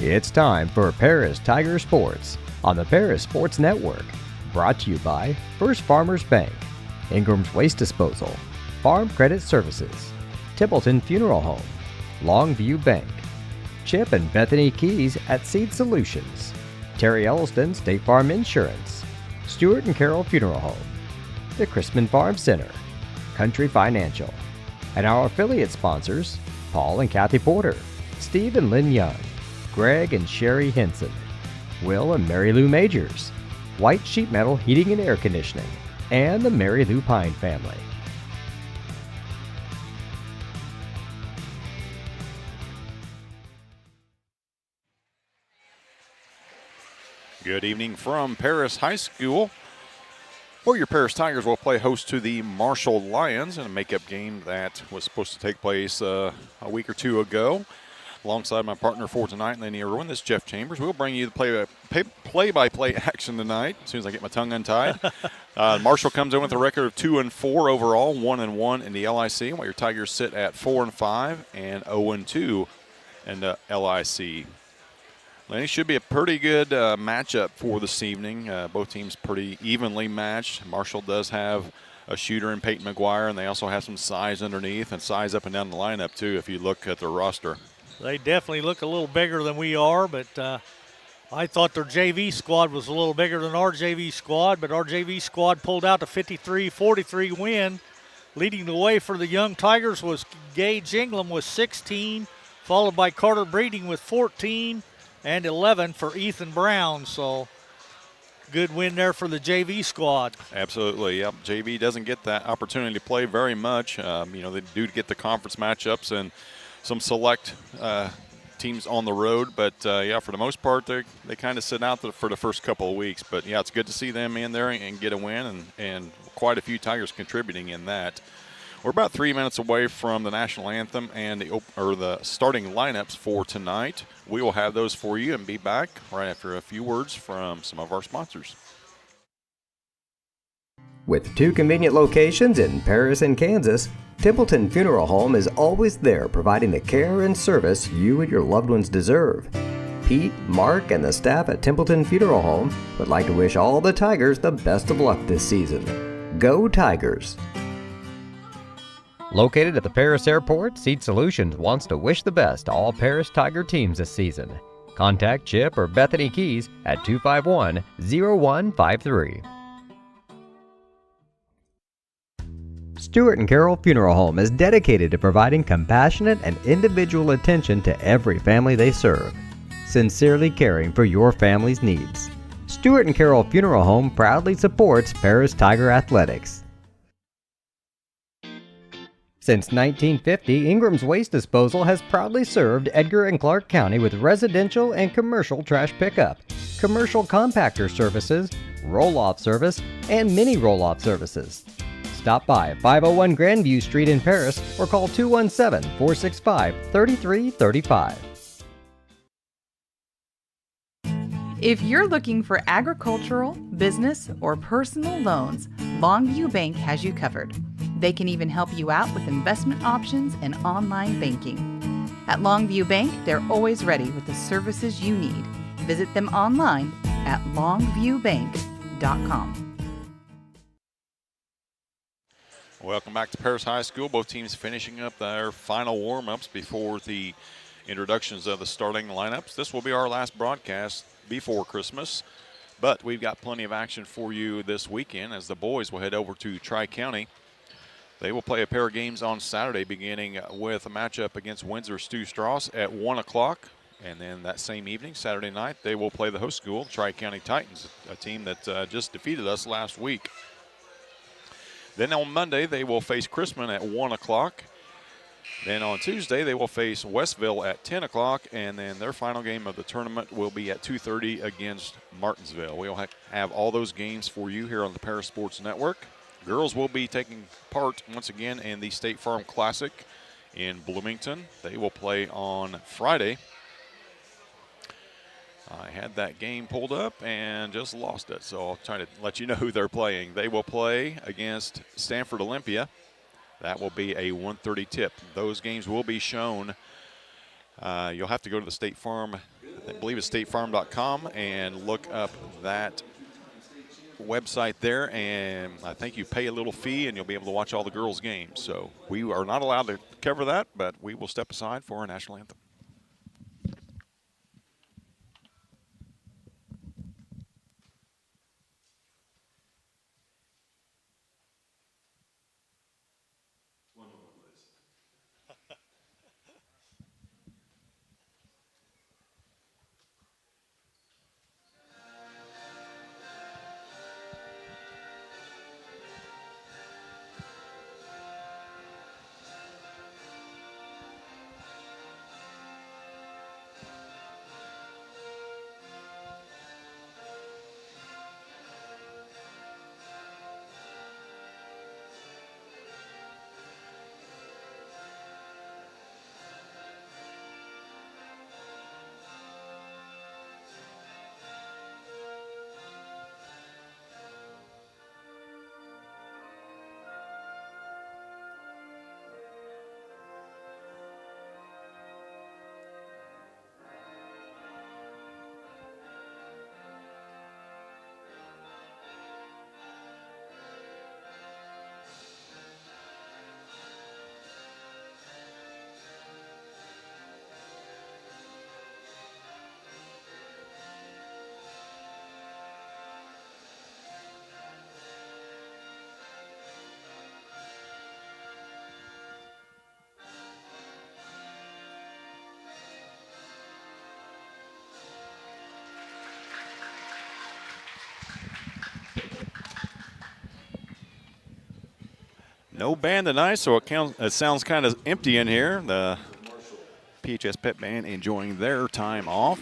It's time for Paris Tiger Sports on the Paris Sports Network. Brought to you by First Farmers Bank, Ingram's Waste Disposal, Farm Credit Services, Templeton Funeral Home, Longview Bank, Chip and Bethany Keys at Seed Solutions, Terry Elliston State Farm Insurance, Stewart and Carroll Funeral Home, the Chrisman Farm Center, Country Financial, and our affiliate sponsors, Paul and Kathy Porter, Steve and Lynn Young, Greg and Sherry Henson, Will and Mary Lou Majors, White Sheet Metal Heating and Air Conditioning, and the Mary Lou Pine family. Good evening from Paris High School, where your Paris Tigers will play host to the Marshall Lions in a makeup game that was supposed to take place a week or two ago. Alongside my partner for tonight, Lenny Irwin, this is Jeff Chambers. We'll bring you the play-by-play action tonight as soon as I get my tongue untied. Marshall comes in with a record of 2-4 overall, 1-1 in the LIC, while your Tigers sit at 4-5 and 0-2 in the LIC. Lenny, should be a pretty good matchup for this evening. Both teams pretty evenly matched. Marshall does have a shooter in Peyton McGuire, and they also have some size underneath and size up and down the lineup, too, if you look at their roster. They definitely look a little bigger than we are, but I thought their JV squad was a little bigger than our JV squad, but our JV squad pulled out the 53-43 win. Leading the way for the young Tigers was Gage Ingram with 16, followed by Carter Breeding with 14, and 11 for Ethan Brown. So good win there for the JV squad. Absolutely, yep. JV doesn't get that opportunity to play very much. They do get the conference matchups and some select teams on the road, but for the most part, they kind of sit out for the first couple of weeks. But yeah, it's good to see them in there and get a win, and quite a few Tigers contributing in that. We're about 3 minutes away from the national anthem and the starting lineups for tonight. We will have those for you and be back right after a few words from some of our sponsors. With 2 convenient locations in Paris and Kansas, Templeton Funeral Home is always there providing the care and service you and your loved ones deserve. Pete, Mark, and the staff at Templeton Funeral Home would like to wish all the Tigers the best of luck this season. Go Tigers! Located at the Paris Airport, Seed Solutions wants to wish the best to all Paris Tiger teams this season. Contact Chip or Bethany Keys at 251-0153. Stewart and Carroll Funeral Home is dedicated to providing compassionate and individual attention to every family they serve, sincerely caring for your family's needs. Stewart and Carroll Funeral Home proudly supports Paris Tiger Athletics. Since 1950, Ingram's Waste Disposal has proudly served Edgar and Clark County with residential and commercial trash pickup, commercial compactor services, roll-off service, and mini roll-off services. Stop by 501 Grandview Street in Paris or call 217-465-3335. If you're looking for agricultural, business, or personal loans, Longview Bank has you covered. They can even help you out with investment options and online banking. At Longview Bank, they're always ready with the services you need. Visit them online at longviewbank.com. Welcome back to Paris High School. Both teams finishing up their final warm-ups before the introductions of the starting lineups. This will be our last broadcast before Christmas, but we've got plenty of action for you this weekend as the boys will head over to Tri-County. They will play a pair of games on Saturday, beginning with a matchup against Windsor Stu Strauss at 1 o'clock. And then that same evening, Saturday night, they will play the host school, Tri-County Titans, a team that just defeated us last week. Then on Monday, they will face Chrisman at 1 o'clock. Then on Tuesday, they will face Westville at 10 o'clock. And then their final game of the tournament will be at 2:30 against Martinsville. We'll have all those games for you here on the Paris Sports Network. Girls will be taking part once again in the State Farm Classic in Bloomington. They will play on Friday. I had that game pulled up and just lost it, so I'll try to let you know who they're playing. They will play against Stanford Olympia. That will be a 1:30 tip. Those games will be shown. You'll have to go to the State Farm I believe it's statefarm.com, and look up that website there, and I think you pay a little fee and you'll be able to watch all the girls' games. So we are not allowed to cover that, but we will step aside for our national anthem. No band tonight, so it sounds kind of empty in here. The PHS Pep Band enjoying their time off.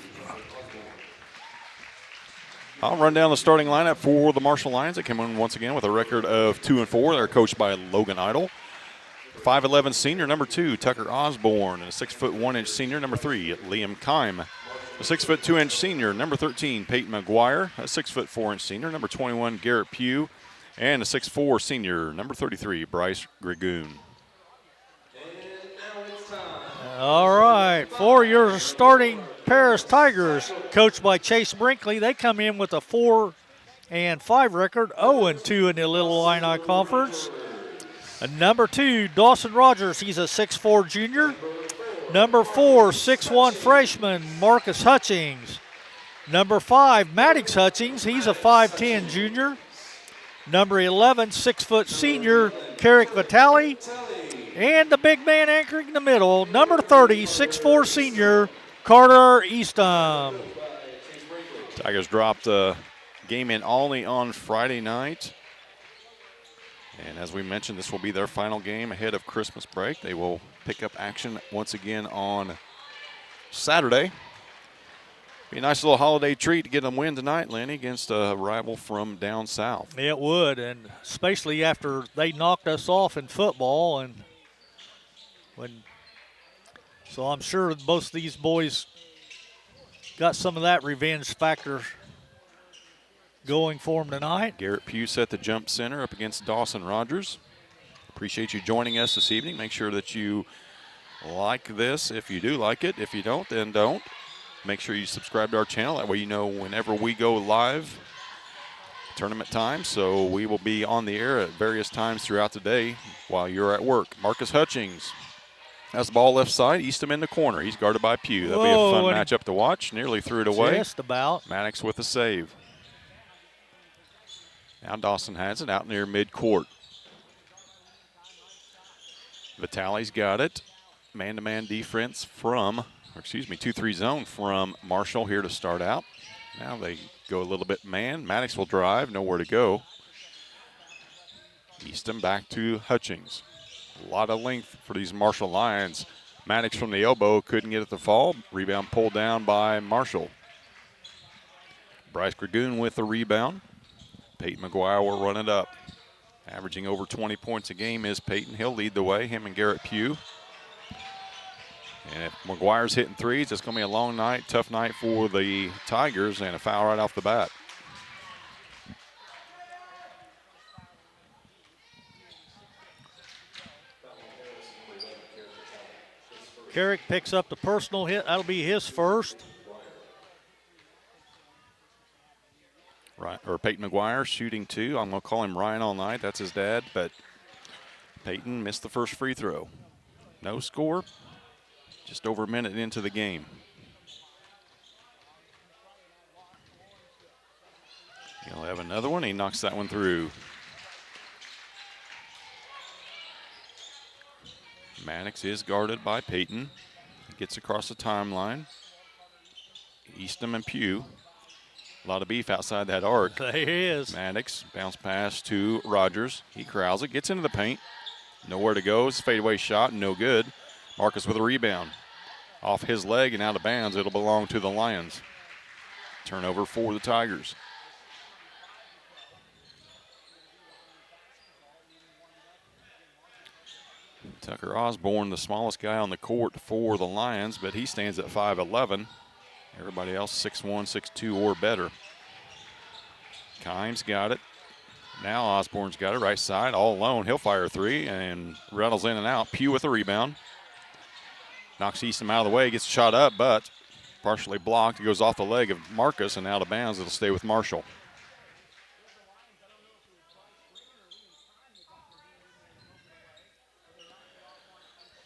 I'll run down the starting lineup for the Marshall Lions. They come in once again with a record of 2-4. They're coached by Logan Idle. 5'11" senior, number 2, Tucker Osborne, and a 6'1" senior, number 3, Liam Kime. A 6'2" senior, number 13, Peyton McGuire. A 6'4" senior, number 21, Garrett Pugh. And a 6'4" senior, number 33, Bryce Grigoon. All right, for your starting Paris Tigers, coached by Chase Brinkley, they come in with a 4-5 record, 0-2 in the Illini Conference. And number 2, Dawson Rogers, he's a 6'4" junior. Number 4, 6'1" freshman, Marcus Hutchings. Number 5, Maddox Hutchings, he's a 5'10" junior. Number 11, 6' senior, Carrick Vitale. And the big man anchoring the middle, number 30, 6'4" senior, Carter Eastham. Tigers dropped a game in Olney on Friday night. And as we mentioned, this will be their final game ahead of Christmas break. They will pick up action once again on Saturday. Be a nice little holiday treat to get them win tonight, Lenny, against a rival from down south. It would, and especially after they knocked us off in football, and so I'm sure both of these boys got some of that revenge factor going for them tonight. Garrett Pugh set the jump center up against Dawson Rogers. Appreciate you joining us this evening. Make sure that you like this if you do like it. If you don't, then don't. Make sure you subscribe to our channel. That way you know whenever we go live tournament time. So we will be on the air at various times throughout the day while you're at work. Marcus Hutchings has the ball left side. Eastham in the corner. He's guarded by Pugh. That'll be a fun matchup to watch. Nearly threw it away. Just about. Maddox with a save. Now Dawson has it out near midcourt. Vitale's got it. Man-to-man defense from 2-3 zone from Marshall here to start out. Now they go a little bit man. Maddox will drive, nowhere to go. Eastham back to Hutchings. A lot of length for these Marshall Lions. Maddox from the elbow couldn't get it to fall. Rebound pulled down by Marshall. Bryce Grigoon with the rebound. Peyton McGuire will run it up. Averaging over 20 points a game is Peyton. He'll lead the way, him and Garrett Pugh. And if McGuire's hitting threes, it's going to be a long night, tough night for the Tigers, and a foul right off the bat. Carrick picks up the personal hit. That'll be his first. Peyton McGuire shooting 2. I'm going to call him Ryan all night. That's his dad, but Peyton missed the first free throw. No score, just over a minute into the game. He'll have another one. He knocks that one through. Maddox is guarded by Peyton. He gets across the timeline. Eastham and Pugh. A lot of beef outside that arc. There he is. Maddox, bounce pass to Rogers. He corrals it, gets into the paint. Nowhere to go. It's a fadeaway shot, no good. Marcus with a rebound. Off his leg and out of bounds. It'll belong to the Lions. Turnover for the Tigers. Tucker Osborne, the smallest guy on the court for the Lions, but he stands at 5'11". Everybody else 6'1", 6'2", or better. Kimes got it. Now Osborne's got it, right side, all alone. He'll fire a 3 and rattles in and out. Pugh with the rebound. Knocks Eastham out of the way, gets the shot up, but partially blocked. It goes off the leg of Marcus and out of bounds. It'll stay with Marshall.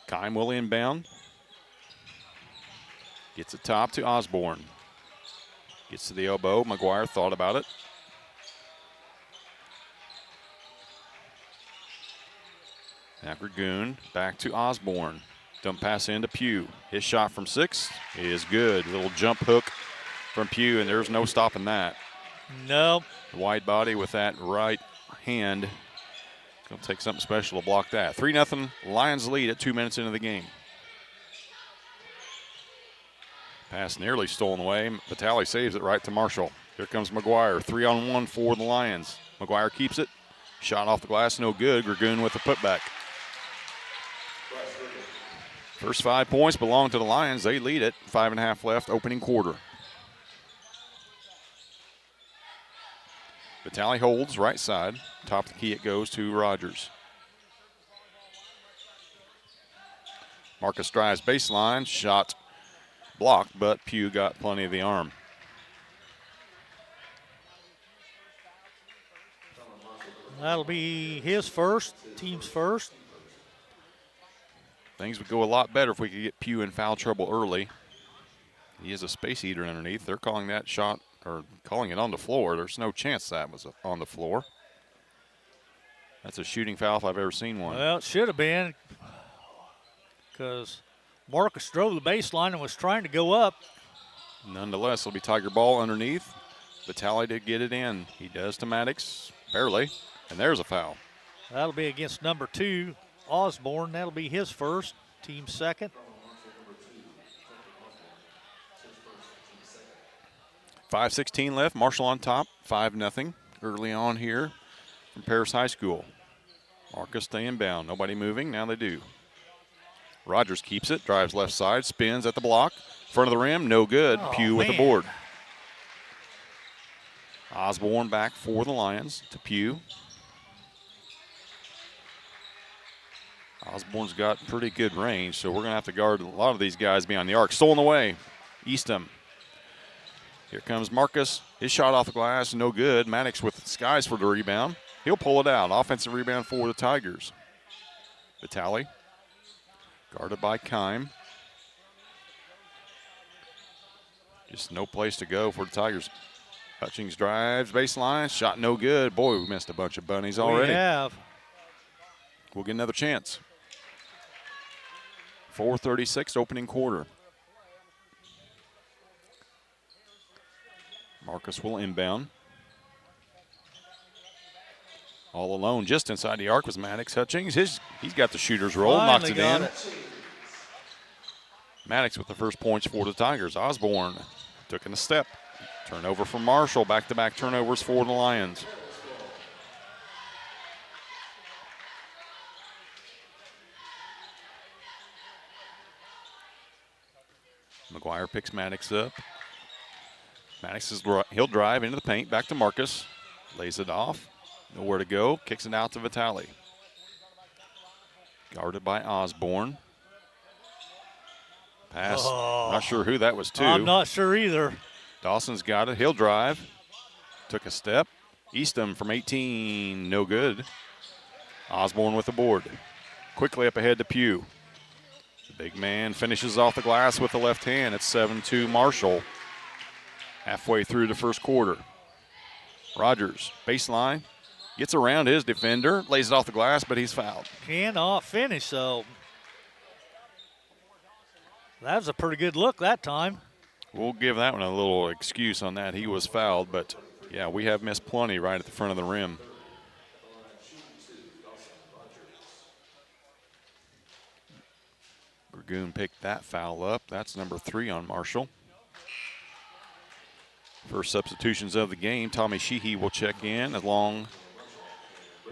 Kime will inbound. Gets it top to Osborne. Gets to the elbow. McGuire thought about it. Now Dragoon back to Osborne. Dump pass into Pugh. His shot from 6 is good. Little jump hook from Pugh, and there's no stopping that. No. Wide body with that right hand. Going to take something special to block that. 3-0 Lions lead at 2 minutes into the game. Pass nearly stolen away. Vitale saves it right to Marshall. Here comes McGuire. 3-on-1 for the Lions. McGuire keeps it. Shot off the glass, no good. Dragoon with the putback. First 5 points belong to the Lions. They lead it. 5.5 left, opening quarter. Vitale holds right side. Top of the key it goes to Rogers. Marcus drives baseline. Shot blocked, but Pugh got plenty of the arm. That'll be his first, team's first. Things would go a lot better if we could get Pugh in foul trouble early. He is a space eater underneath. They're calling that shot, or calling it on the floor. There's no chance that was on the floor. That's a shooting foul if I've ever seen one. Well, it should have been, because Marcus drove the baseline and was trying to go up. Nonetheless, it'll be Tiger ball underneath. Vitale did get it in. He does to Maddox, barely, and there's a foul. That'll be against number 2, Osborne. That'll be his first, team second. 5:16 left. Marshall on top, 5-0 early on here from Paris High School. Marcus stay inbound. Nobody moving. Now they do. Rogers keeps it, drives left side, spins at the block. Front of the rim, no good. Oh, Pugh with the man. board. Osborne back for the Lions to Pugh. Osborne's got pretty good range, so we're going to have to guard a lot of these guys beyond the arc. Stolen away. Eastham. Here comes Marcus. His shot off the glass, no good. Maddox with skies for the rebound. He'll pull it out. Offensive rebound for the Tigers. Vitale. Guarded by Kime. Just no place to go for the Tigers. Hutchings drives baseline. Shot no good. Boy, we missed a bunch of bunnies already. We have. We'll get another chance. 4:36 opening quarter. Marcus will inbound. All alone just inside the arc was Maddox. Hutchings, he's got the shooter's roll, knocks Finally it got in. it. Maddox with the first points for the Tigers. Osborne took in a step. Turnover from Marshall. Back-to-back turnovers for the Lions. McGuire picks Maddox up. Maddox he'll drive into the paint. Back to Marcus. Lays it off. Nowhere to go. Kicks it out to Vitale. Guarded by Osborne. Pass. Oh. Not sure who that was to. I'm not sure either. Dawson's got it. He'll drive. took a step. Eastham from 18, no good. Osborne with the board. Quickly up ahead to Pugh. The big man finishes off the glass with the left hand. It's 7-2 Marshall. Halfway through the first quarter. Rogers, baseline, gets around his defender, lays it off the glass, but he's fouled. Cannot finish, so that was a pretty good look that time. We'll give that one a little excuse on that. He was fouled, but yeah, we have missed plenty right at the front of the rim. Burgoon picked that foul up. That's number 3 on Marshall. First substitutions of the game, Tommy Sheehy will check in along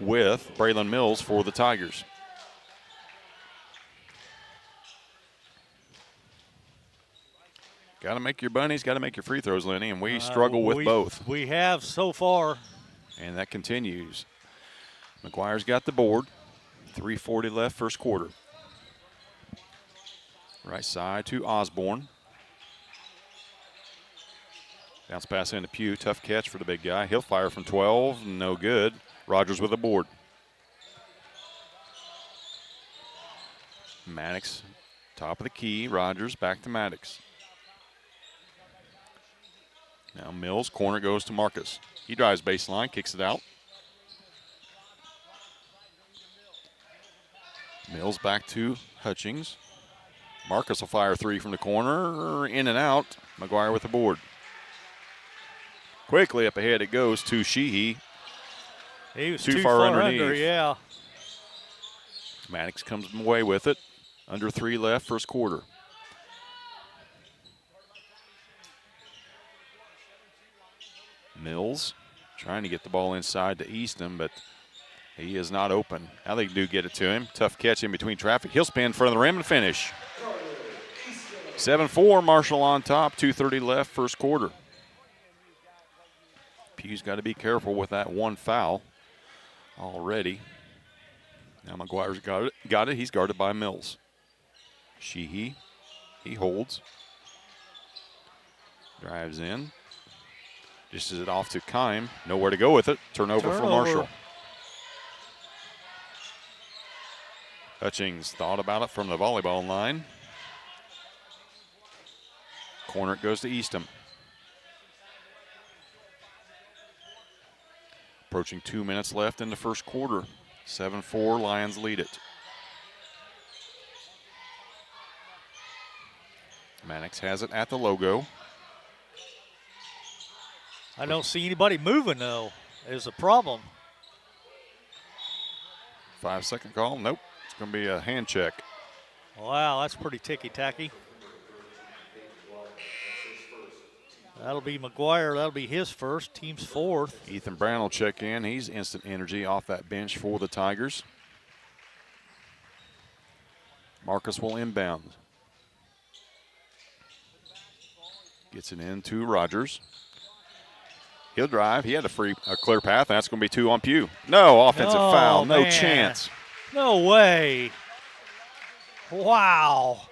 with Braylon Mills for the Tigers. Got to make your bunnies, got to make your free throws, Lenny, and we struggle with both. We have so far. And that continues. McGuire's got the board. 3:40 left, first quarter. Right side to Osborne. Bounce pass into Pugh. Tough catch for the big guy. He'll fire from 12. No good. Rogers with the board. Maddox, top of the key. Rogers back to Maddox. Now Mills, corner goes to Marcus. He drives baseline, kicks it out. Mills back to Hutchings. Marcus will fire 3 from the corner. In and out. McGuire with the board. Quickly up ahead it goes to Sheehy. He was too far underneath. Yeah. Maddox comes away with it. Under 3 left, first quarter. Mills trying to get the ball inside to Easton, but he is not open. Now they do get it to him. Tough catch in between traffic. He'll spin in front of the rim and finish. 7-4, Marshall on top. 2:30 left, first quarter. Pugh's got to be careful with that one foul already. Now McGuire's got it. He's guarded by Mills. Sheehy, he holds. Drives in. Dishes it off to Kime. Nowhere to go with it. Turnover for Marshall. Hutchings thought about it from the volleyball line. Corner it goes to Eastham. Approaching 2 minutes left in the first quarter. 7-4, Lions lead it. Maddox has it at the logo. I don't see anybody moving, though, is a problem. 5-second call. Nope. It's going to be a hand check. Wow, that's pretty ticky-tacky. That'll be McGuire. That'll be his first. Team's fourth. Ethan Brown will check in. He's instant energy off that bench for the Tigers. Marcus will inbound. Gets it in to Rogers. He'll drive. He had a clear path. That's going to be 2 on Pugh. No, offensive foul. No chance. No way. Wow.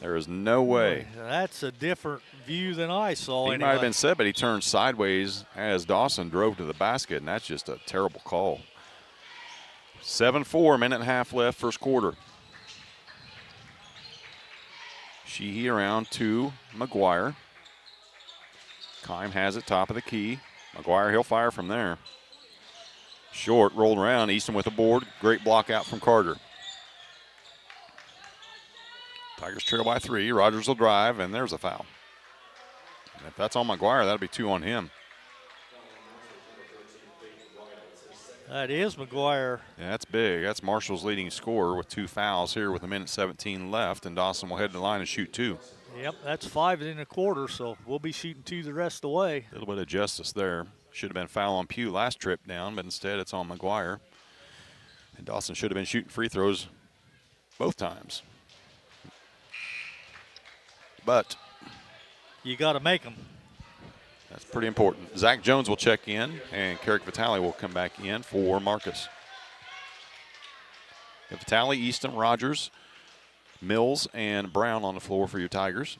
There is no way. That's a different view than I saw. He anyway. might have been set, but he turned sideways as Dawson drove to the basket, and that's just a terrible call. 7-4, minute and a half left, first quarter. Sheehy around to McGuire. Kime has it, top of the key. McGuire, he'll fire from there. Short, rolled around. Easton with the board. Great block out from Carter. Tigers trail by 3. Rogers will drive, and there's a foul. And if that's on McGuire, that'll be 2 on him. That is McGuire. Yeah, that's big. That's Marshall's leading scorer with 2 fouls here with 1:17 left, and Dawson will head to the line and shoot 2. Yep, that's 5 in a quarter, so we'll be shooting 2 the rest of the way. A little bit of justice there. Should have been foul on Pugh last trip down, but instead it's on McGuire. And Dawson should have been shooting free throws both times. But you got to make them. That's pretty important. Zach Jones will check in, and Carrick Vitale will come back in for Marcus. Vitale, Easton, Rogers, Mills, and Brown on the floor for your Tigers.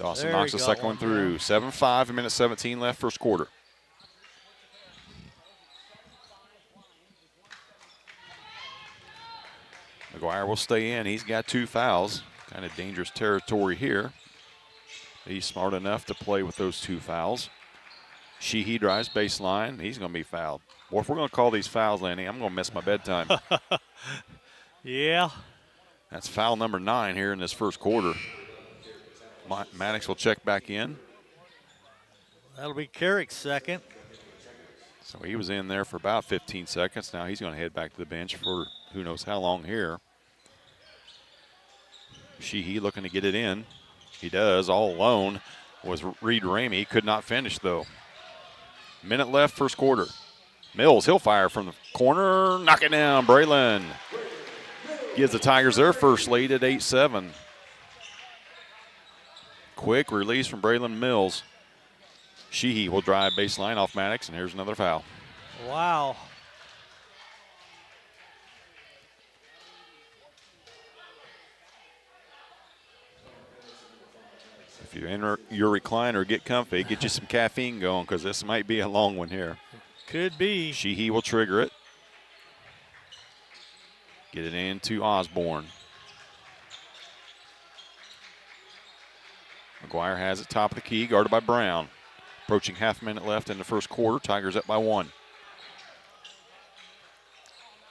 Dawson There knocks he the got second one through. 7-5, a minute 17 left, first quarter. McGuire will stay in. He's got 2 fouls. Kind of dangerous territory here. He's smart enough to play with those 2 fouls. Sheehy drives baseline. He's going to be fouled. Boy, if we're going to call these fouls, Lanny, I'm going to miss my bedtime. Yeah. That's foul number 9 here in this first quarter. Maddox will check back in. That'll be Carrick's second. So he was in there for about 15 seconds. Now he's going to head back to the bench for who knows how long here. Sheehy looking to get it in. He does, all alone was Reed Ramey. Could not finish, though. Minute left, first quarter. Mills, he'll fire from the corner. Knock it down, Braylon. Gives the Tigers their first lead at 8-7. Quick release from Braylon Mills. Sheehy will drive baseline off Maddox, and here's another foul. Wow. If you enter your recliner, get comfy, get you some caffeine going, because this might be a long one here. Could be. Sheehy will trigger it. Get it into Osborne. McGuire has it top of the key, guarded by Brown. Approaching half a minute left in the first quarter. Tigers up by 1.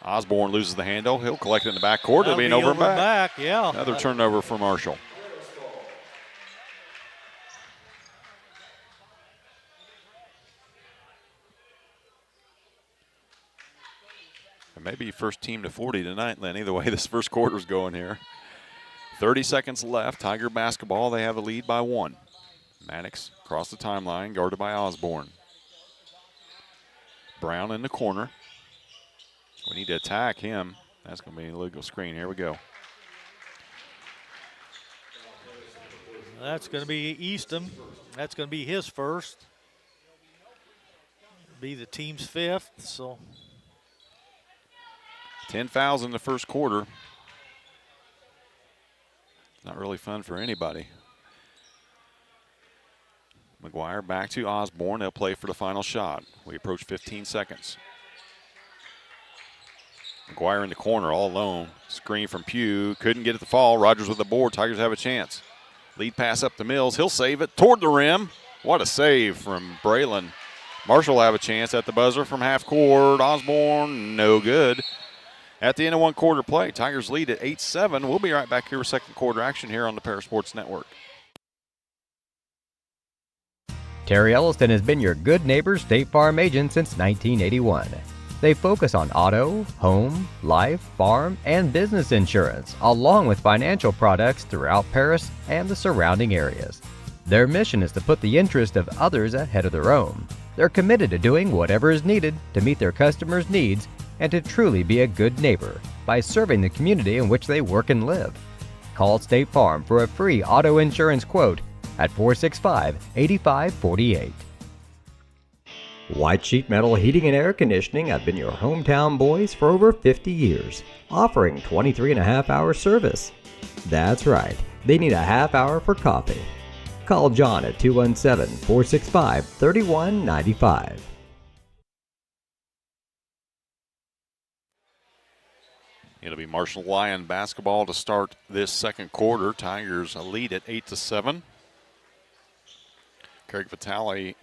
Osborne loses the handle. He'll collect it in the backcourt. It'll be an over and back. Yeah. Another turnover for Marshall. It may be first team to 40 tonight, Lenny, the way this first quarter's going here. 30 seconds left. Tiger basketball. They have a lead by 1. Maddox across the timeline, guarded by Osborne. Brown in the corner. We need to attack him. That's going to be an illegal screen. Here we go. That's going to be Easton. That's going to be his first. Be the team's 5th, so. 10 fouls in the first quarter. Not really fun for anybody. McGuire back to Osborne. They'll play for the final shot. We approach 15 seconds. McGuire in the corner all alone. Screen from Pugh. Couldn't get it to fall. Rogers with the board. Tigers have a chance. Lead pass up to Mills. He'll save it toward the rim. What a save from Braylon. Marshall will have a chance at the buzzer from half court. Osborne, no good. At the end of one quarter play, Tigers lead at 8-7. We'll be right back here with second quarter action here on the Parasports Network. Terry Elliston has been your good neighbor State Farm agent since 1981. They focus on auto, home, life, farm, and business insurance, along with financial products throughout Paris and the surrounding areas. Their mission is to put the interest of others ahead of their own. They're committed to doing whatever is needed to meet their customers' needs and to truly be a good neighbor by serving the community in which they work and live. Call State Farm for a free auto insurance quote at 465-8548. White Sheet Metal Heating and Air Conditioning have been your hometown boys for over 50 years, offering 23.5-hour service. That's right, they need a half hour for coffee. Call John at 217-465-3195. It'll be Marshall Lyon basketball to start this second quarter. Tigers lead at 8-7. Craig Vitale,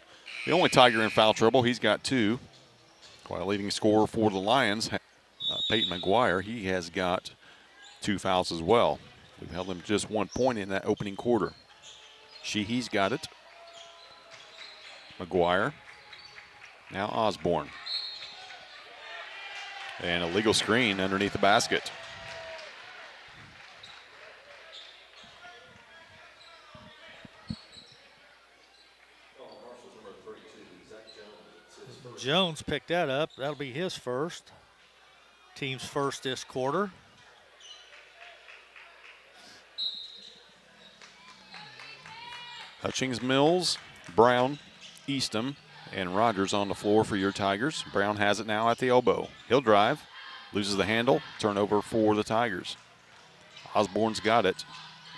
the only Tiger in foul trouble. He's got 2. Quite a leading scorer for the Lions. Peyton McGuire, he has got 2 fouls as well. We've held him just 1 point in that opening quarter. Sheehy's got it. McGuire. Now Osborne. And a legal screen underneath the basket. Jones picked that up. That'll be his first. Team's first this quarter. Hutchings, Mills, Brown, Eastham, and Rogers on the floor for your Tigers. Brown has it now at the elbow. He'll drive, loses the handle, turnover for the Tigers. Osborne's got it.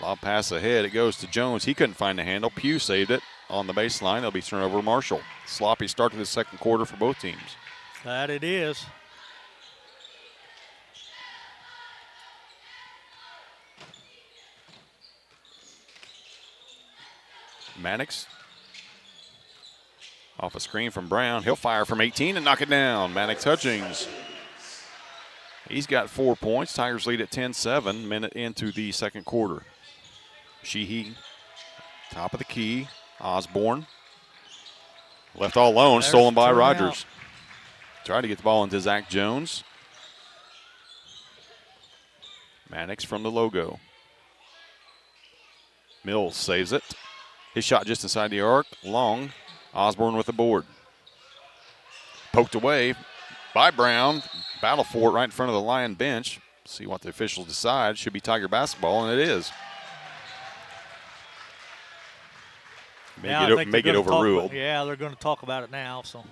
Lob pass ahead. It goes to Jones. He couldn't find the handle. Pugh saved it on the baseline. It'll be turned over to Marshall. Sloppy start to the second quarter for both teams. That it is. Maddox off a screen from Brown. He'll fire from 18 and knock it down. Maddox Hutchings. He's got 4 points. Tigers lead at 10-7, minute into the second quarter. Sheehy, top of the key. Osborne. Left all alone, stolen by Rogers. Try to get the ball into Zach Jones. Maddox from the logo. Mills saves it. His shot just inside the arc. Long. Osborne with the board. Poked away by Brown. Battle for it right in front of the Lion bench. See what the officials decide. Should be Tiger basketball, and it is. May get overruled. They're going to talk about it now. So.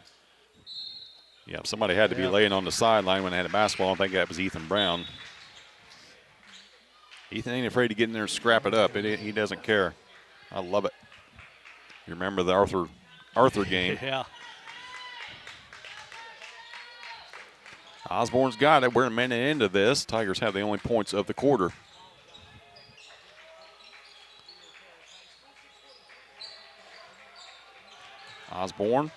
Yeah, somebody had to be laying on the sideline when they had a basketball. I think that was Ethan Brown. Ethan ain't afraid to get in there and scrap it up. He doesn't care. I love it. You remember the Arthur game? Yeah. Osborne's got it. We're a minute into this. Tigers have the only points of the quarter. Osborne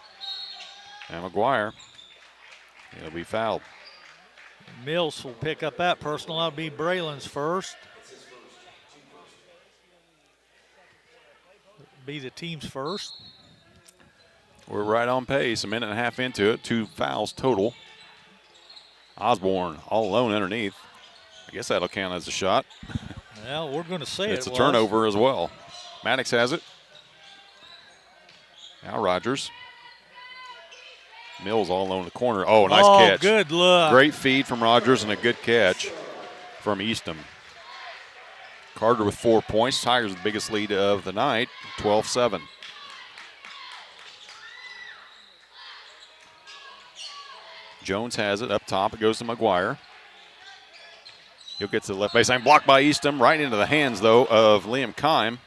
and McGuire. He'll be fouled. Mills will pick up that personal. That'll be Braylon's first. Be the team's first. We're right on pace. A minute and a half into it. 2 fouls total. Osborne all alone underneath. I guess that'll count as a shot. Well, we're going to say it's a turnover as well. Maddox has it. Now Rogers. Mills all alone in the corner. Oh, nice catch. Good look. Great feed from Rogers and a good catch from Eastham. Carter with 4 points. Tigers the biggest lead of the night, 12-7. Jones has it up top. It goes to McGuire. He'll get to the left baseline. Blocked by Eastham. Right into the hands, though, of Liam Kime.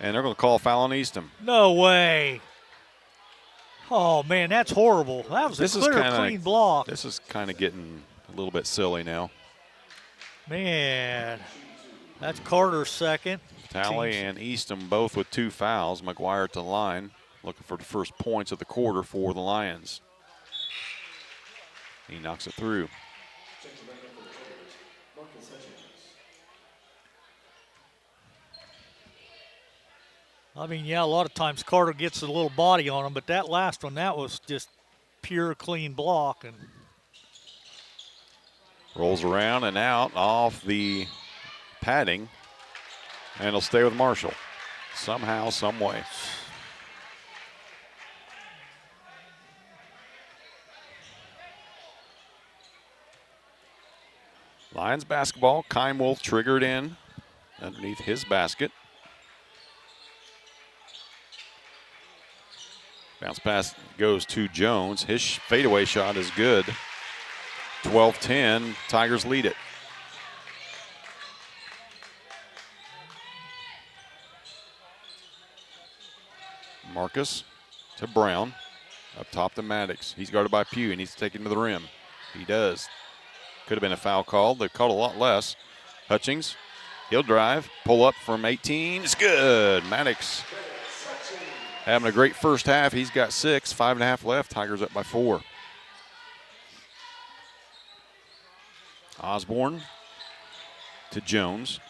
And they're going to call a foul on Eastham. No way. Oh, man, that's horrible. That was a clean block. This is kind of getting a little bit silly now. Man, that's Carter's second. Talley and Eastham both with 2 fouls. McGuire at the line, looking for the first points of the quarter for the Lions. He knocks it through. I mean, yeah, a lot of times Carter gets a little body on him, but that last one, that was just pure clean block. And rolls around and out off the padding, and it'll stay with Marshall somehow, some way. Lions basketball. Kime will trigger it in underneath his basket. Bounce pass goes to Jones. His fadeaway shot is good. 12-10. Tigers lead it. Marcus to Brown. Up top to Maddox. He's guarded by Pugh. He needs to take him to the rim. He does. Could have been a foul called. They called a lot less. Hutchings, he'll drive. Pull up from 18. It's good. Maddox having a great first half. He's got 6. 5.5 left. Tigers up by 4. Osborne to Jones.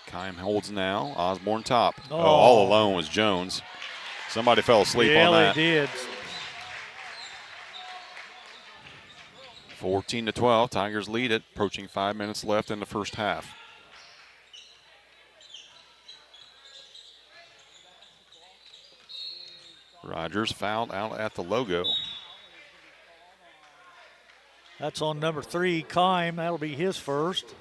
Kime holds now. Osborne top. Oh, all alone was Jones. Somebody fell asleep on that. Yeah, they did. 14-12. Tigers lead it. Approaching 5 minutes left in the first half. Rogers fouled out at the logo. That's on number 3, Kime. That'll be his first.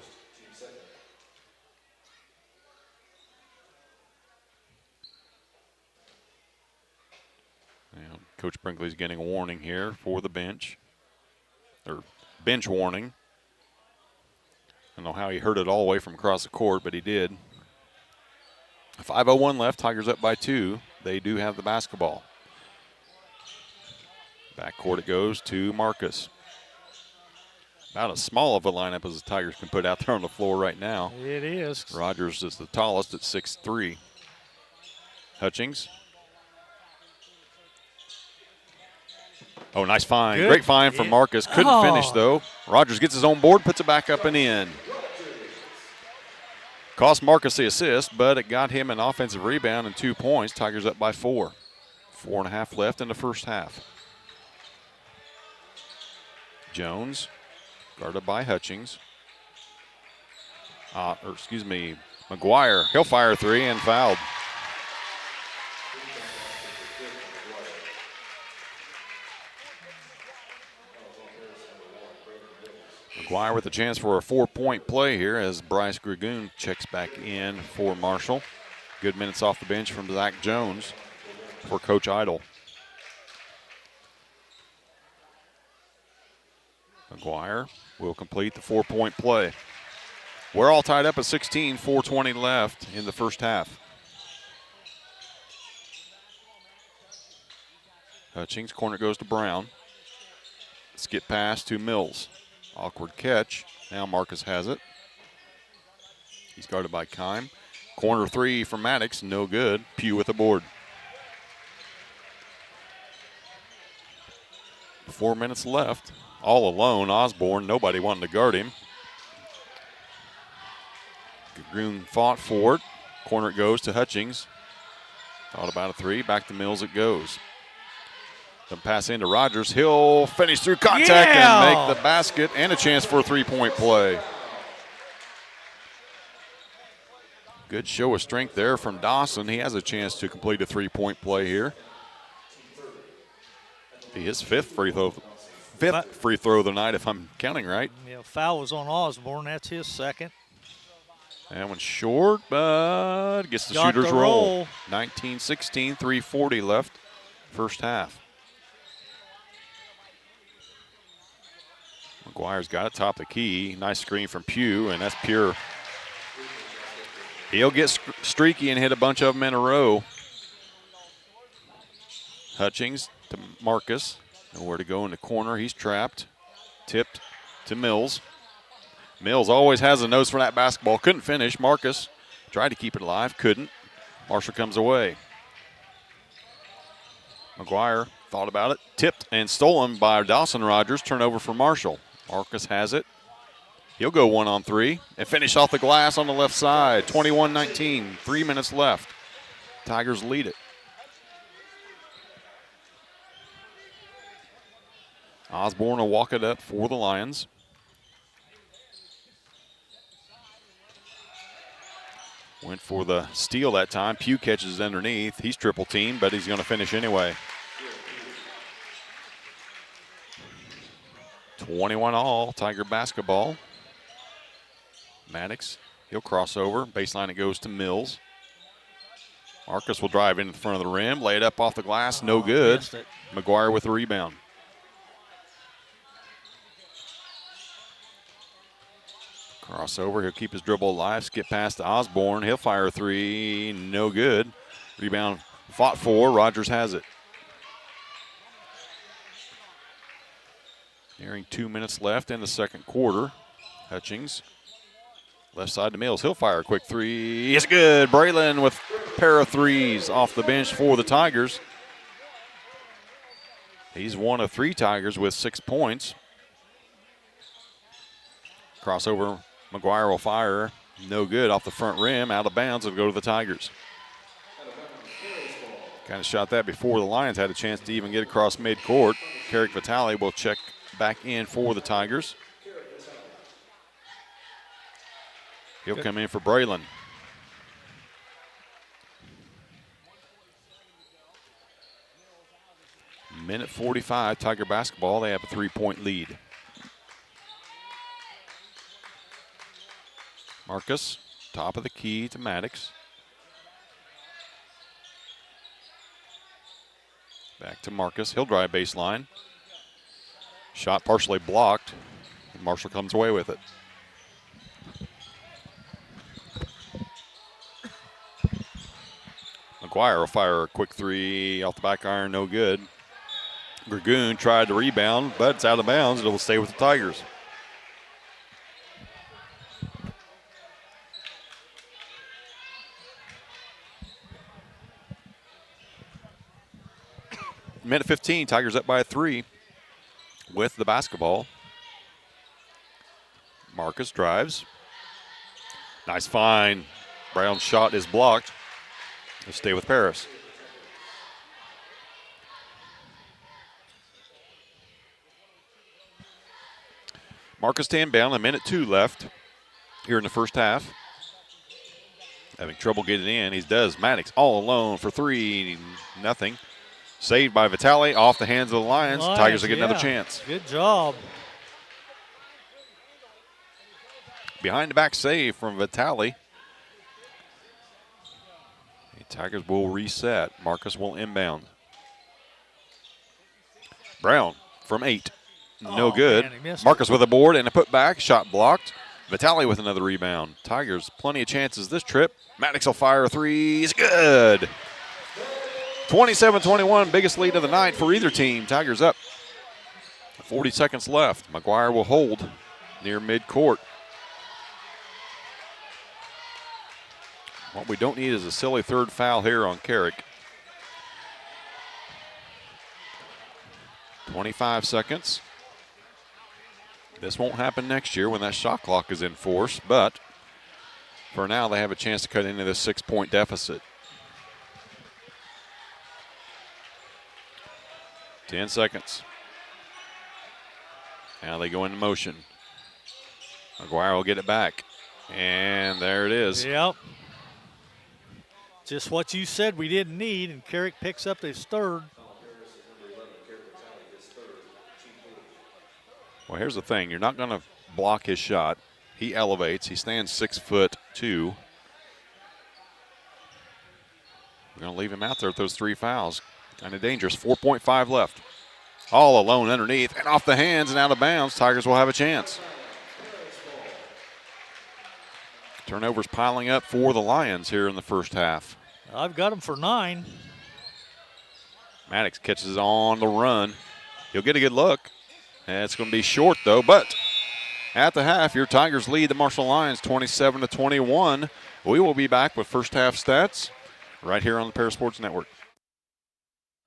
And Coach Brinkley's getting a warning here for the bench. Or bench warning. I don't know how he heard it all the way from across the court, but he did. 5:01 left. Tigers up by 2. They do have the basketball. Backcourt it goes to Marcus. About as small of a lineup as the Tigers can put out there on the floor right now. It is. Rogers is the tallest at 6'3". Hutchings. Oh, nice find. Good. Great find from Marcus. Couldn't finish, though. Rogers gets his own board, puts it back up and in. Cost Marcus the assist, but it got him an offensive rebound and 2 points. Tigers up by 4. 4.5 left in the first half. Jones, guarded by Hutchings. McGuire. He'll fire a 3 and fouled. McGuire with a chance for a 4-point play here as Bryce Dragoon checks back in for Marshall. Good minutes off the bench from Zach Jones for Coach Idle. McGuire will complete the 4-point play. We're all tied up at 16, 4:20 left in the first half. Hutchings, corner goes to Brown. Skip pass to Mills. Awkward catch. Now Marcus has it. He's guarded by Kime. Corner 3 from Maddox, no good. Pugh with the board. 4 minutes left. All alone, Osborne. Nobody wanted to guard him. Groon fought for it. Corner it goes to Hutchings. Thought about a 3. Back to Mills it goes. Then pass into Rogers. He'll finish through contact and make the basket and a chance for a 3-point play. Good show of strength there from Dawson. He has a chance to complete a 3-point play here. Be his fifth free throw of the night, if I'm counting right. Yeah, foul was on Osborne. That's his second. That one's short, but gets the shooter's roll. 19-16, 3:40 left, first half. McGuire's got it top of the key. Nice screen from Pugh, and that's pure. He'll get streaky and hit a bunch of them in a row. Hutchings to Marcus. Nowhere to go in the corner. He's trapped. Tipped to Mills. Mills always has a nose for that basketball. Couldn't finish. Marcus tried to keep it alive. Couldn't. Marshall comes away. McGuire thought about it. Tipped and stolen by Dawson Rogers. Turnover for Marshall. Marcus has it. He'll go 1-on-3 and finish off the glass on the left side. 21-19. 3 minutes left. Tigers lead it. Osborne will walk it up for the Lions. Went for the steal that time. Pugh catches it underneath. He's triple teamed, but he's going to finish anyway. 21-all, Tiger basketball. Maddox, he'll cross over. Baseline it goes to Mills. Marcus will drive in front of the rim, lay it up off the glass, no good. McGuire with the rebound. Crossover, he'll keep his dribble alive, skip past to Osborne. He'll fire a 3, no good. Rebound fought for, Rogers has it. Nearing 2 minutes left in the second quarter. Hutchings, left side to Mills. He'll fire a quick 3. It's good. Braylon with a pair of 3s off the bench for the Tigers. He's one of 3 Tigers with 6 points. Crossover, McGuire will fire. No good off the front rim. Out of bounds. It'll go to the Tigers. Kind of shot that before the Lions had a chance to even get across midcourt. Carrick Vitale will check back in for the Tigers. He'll come in for Braylon. Minute 45, Tiger basketball. They have a 3-point lead. Marcus, top of the key to Maddox. Back to Marcus. He'll drive baseline. Shot partially blocked. Marshall comes away with it. McGuire will fire a quick three off the back iron, no good. Dragoon tried to rebound, but it's out of bounds. It'll stay with the Tigers. Minute 15, Tigers up by 3 with the basketball. Marcus drives. Nice find. Brown's shot is blocked. They'll stay with Paris. Marcus to inbound, a minute 2 left here in the first half. Having trouble getting in. He does. Maddox all alone for 3, nothing. Saved by Vitale off the hands of the Lions. Tigers will get another chance. Good job. Behind the back save from Vitale. The Tigers will reset. Marcus will inbound. Brown from 8. No good. Man, Marcus with a board and a putback. Shot blocked. Vitale with another rebound. Tigers plenty of chances this trip. Maddox will fire a 3. It's good. 27-21, biggest lead of the night for either team. Tigers up. 40 seconds left. McGuire will hold near midcourt. What we don't need is a silly third foul here on Carrick. 25 seconds. This won't happen next year when that shot clock is in force, but for now they have a chance to cut into this 6-point deficit. 10 seconds. Now they go into motion. McGuire will get it back. And there it is. Yep. Just what you said we didn't need, and Carrick picks up his third. Well, here's the thing. You're not going to block his shot. He elevates. He stands 6'2". We're going to leave him out there with those 3 fouls. Kind of dangerous. 4.5 left. All alone underneath and off the hands and out of bounds. Tigers will have a chance. Turnovers piling up for the Lions here in the first half. I've got him for 9. Maddox catches on the run. He'll get a good look. And it's going to be short, though. But at the half, your Tigers lead the Marshall Lions 27-21. We will be back with first half stats right here on the Paris Sports Network.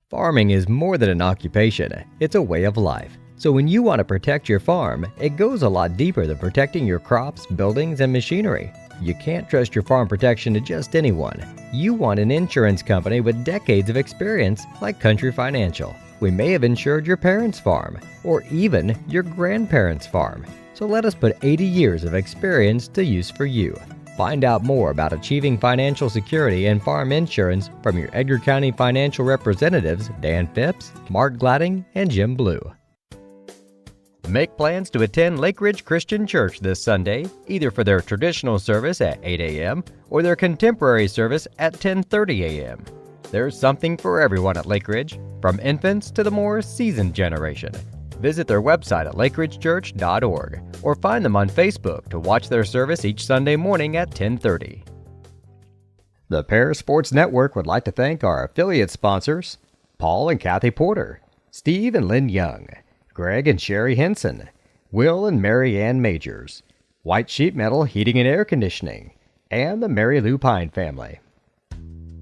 Farming is more than an occupation, it's a way of life. So when you want to protect your farm, it goes a lot deeper than protecting your crops, buildings, and machinery. You can't trust your farm protection to just anyone. You want an insurance company with decades of experience like Country Financial. We may have insured your parents' farm, or even your grandparents' farm. So let us put 80 years of experience to use for you. Find out more about achieving financial security and farm insurance from your Edgar County financial representatives, Dan Phipps, Mark Gladding, and Jim Blue. Make plans to attend Lake Ridge Christian Church this Sunday, either for their traditional service at 8 a.m. or their contemporary service at 10:30 a.m. There's something for everyone at Lake Ridge, from infants to the more seasoned generation. Visit their website at lakeridgechurch.org or find them on Facebook to watch their service each Sunday morning at 10:30. The Paris Sports Network would like to thank our affiliate sponsors, Paul and Kathy Porter, Steve and Lynn Young, Greg and Sherry Henson, Will and Mary Ann Majors, White Sheet Metal Heating and Air Conditioning, and the Mary Lou Pine family.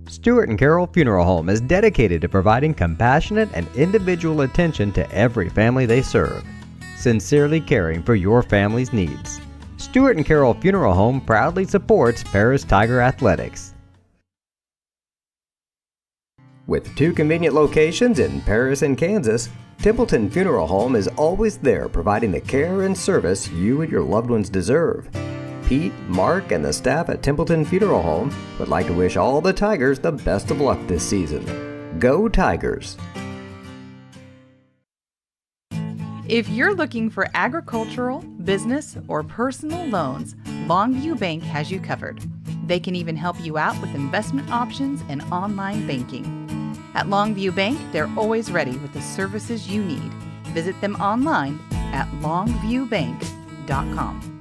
Stewart and Carroll Funeral Home is dedicated to providing compassionate and individual attention to every family they serve, sincerely caring for your family's needs. Stewart and Carroll Funeral Home proudly supports Paris Tiger Athletics. With 2 convenient locations in Paris and Kansas, Templeton Funeral Home is always there providing the care and service you and your loved ones deserve. Pete, Mark, and the staff at Templeton Funeral Home would like to wish all the Tigers the best of luck this season. Go Tigers! If you're looking for agricultural, business, or personal loans, Longview Bank has you covered. They can even help you out with investment options and online banking. At Longview Bank, they're always ready with the services you need. Visit them online at longviewbank.com.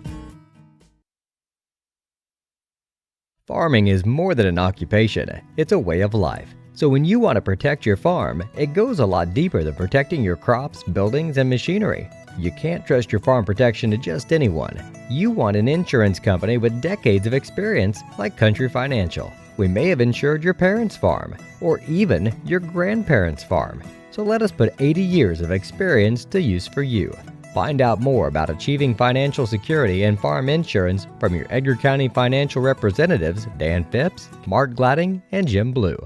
Farming is more than an occupation, it's a way of life. So when you want to protect your farm, it goes a lot deeper than protecting your crops, buildings, and machinery. You can't trust your farm protection to just anyone. You want an insurance company with decades of experience like Country Financial. We may have insured your parents' farm, or even your grandparents' farm. So let us put 80 years of experience to use for you. Find out more about achieving financial security and farm insurance from your Edgar County financial representatives Dan Phipps, Mark Gladding, and Jim Blue.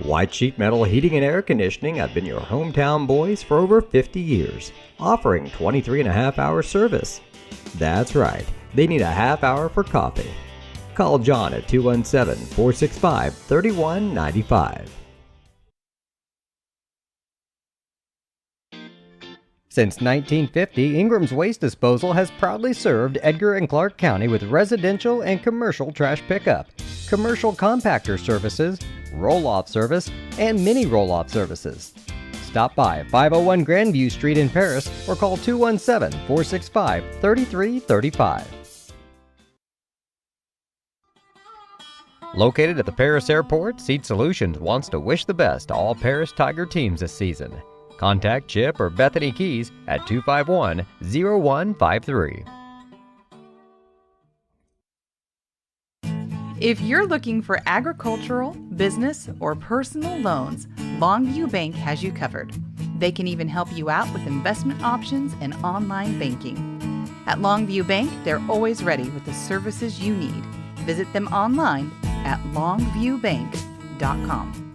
White Sheet Metal Heating and Air Conditioning have been your hometown boys for over 50 years, offering 23.5-hour service. That's right, they need a half hour for coffee. Call John at 217-465-3195. Since 1950, Ingram's Waste Disposal has proudly served Edgar and Clark County with residential and commercial trash pickup, commercial compactor services, roll-off service, and mini roll-off services. Stop by 501 Grandview Street in Paris or call 217-465-3335. Located at the Paris Airport, Seat Solutions wants to wish the best to all Paris Tiger teams this season. Contact Chip or Bethany Keys at 251-0153. If you're looking for agricultural, business, or personal loans, Longview Bank has you covered. They can even help you out with investment options and online banking. At Longview Bank, they're always ready with the services you need. Visit them online at longviewbank.com.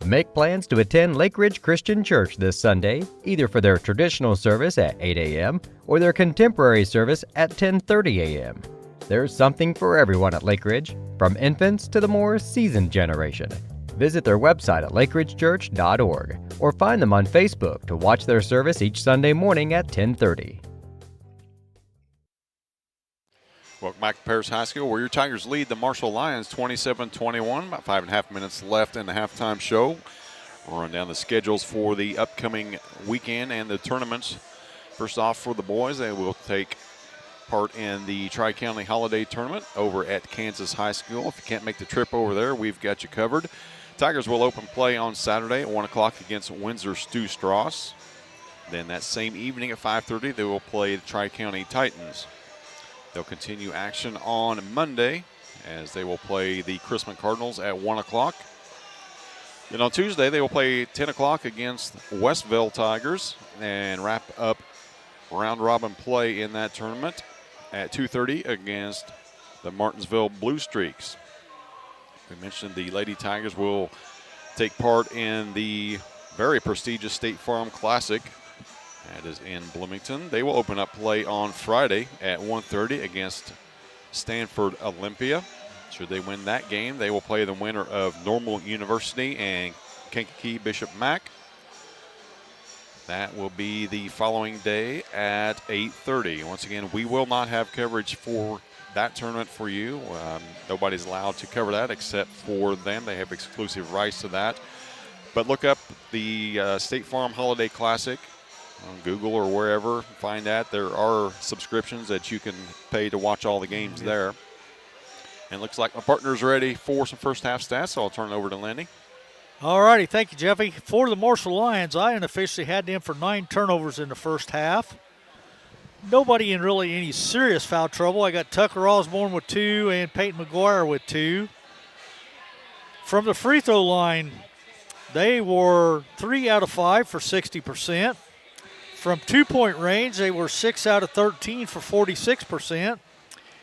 Make plans to attend Lake Ridge Christian Church this Sunday, either for their traditional service at 8 a.m. or their contemporary service at 10:30 a.m. There's something for everyone at Lake Ridge, from infants to the more seasoned generation. Visit their website at lakeridgechurch.org or find them on Facebook to watch their service each Sunday morning at 10:30. Welcome back to Paris High School, where your Tigers lead the Marshall Lions 27-21. About 5.5 minutes left in the halftime show. We'll run down the schedules for the upcoming weekend and the tournaments. First off, for the boys, they will take part in the Tri-County Holiday Tournament over at Kansas High School. If you can't make the trip over there, we've got you covered. Tigers will open play on Saturday at 1 o'clock against Windsor Stu Strauss. Then that same evening at 5:30, they will play the Tri-County Titans. They'll continue action on Monday as they will play the Chrisman Cardinals at 1 o'clock. Then on Tuesday, they will play 10 o'clock against Westville Tigers and wrap up round-robin play in that tournament at 2:30 against the Martinsville Blue Streaks. We mentioned the Lady Tigers will take part in the very prestigious State Farm Classic. That is in Bloomington. They will open up play on Friday at 1:30 against Stanford Olympia. Should they win that game, they will play the winner of Normal University and Kankakee Bishop Mack. That will be the following day at 8:30. Once again, we will not have coverage for that tournament for you. Nobody's allowed to cover that except for them. They have exclusive rights to that. But look up the State Farm Holiday Classic on Google or wherever. Find that. There are subscriptions that you can pay to watch all the games there. And looks like my partner's ready for some first half stats, so I'll turn it over to Lenny. All righty, thank you, Jeffy. For the Marshall Lions, I unofficially had them for 9 turnovers in the first half. Nobody in really any serious foul trouble. I got Tucker Osborne with 2 and Peyton McGuire with 2. From the free throw line, they were 3 out of 5 for 60%. From two-point range, they were 6 out of 13 for 46%.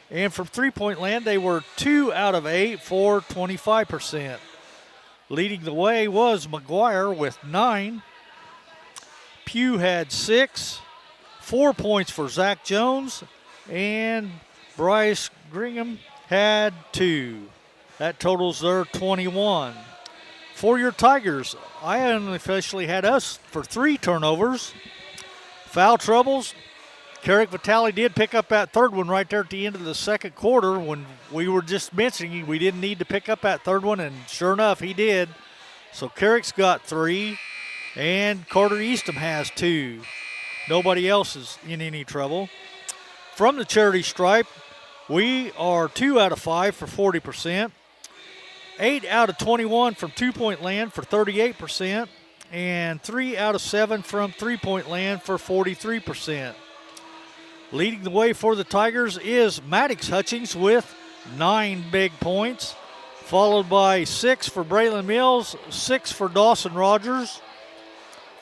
And from three-point land, they were 2 out of 8 for 25%. Leading the way was McGuire with 9. Pugh had 6. 4 points for Zach Jones. And Bryce Gringham had 2. That totals their 21. For your Tigers, I unofficially had us for 3 turnovers. Foul troubles. Carrick Vitale did pick up that third one right there at the end of the second quarter when we were just mentioning we didn't need to pick up that third one, and sure enough, he did. So Carrick's got 3, and Carter Eastham has 2. Nobody else is in any trouble. From the charity stripe, we are 2 out of 5 for 40%, 8 out of 21 from two-point land for 38%, and 3 out of 7 from three-point land for 43%. Leading the way for the Tigers is Maddox Hutchings with 9 big points, followed by 6 for Braylon Mills, 6 for Dawson Rogers,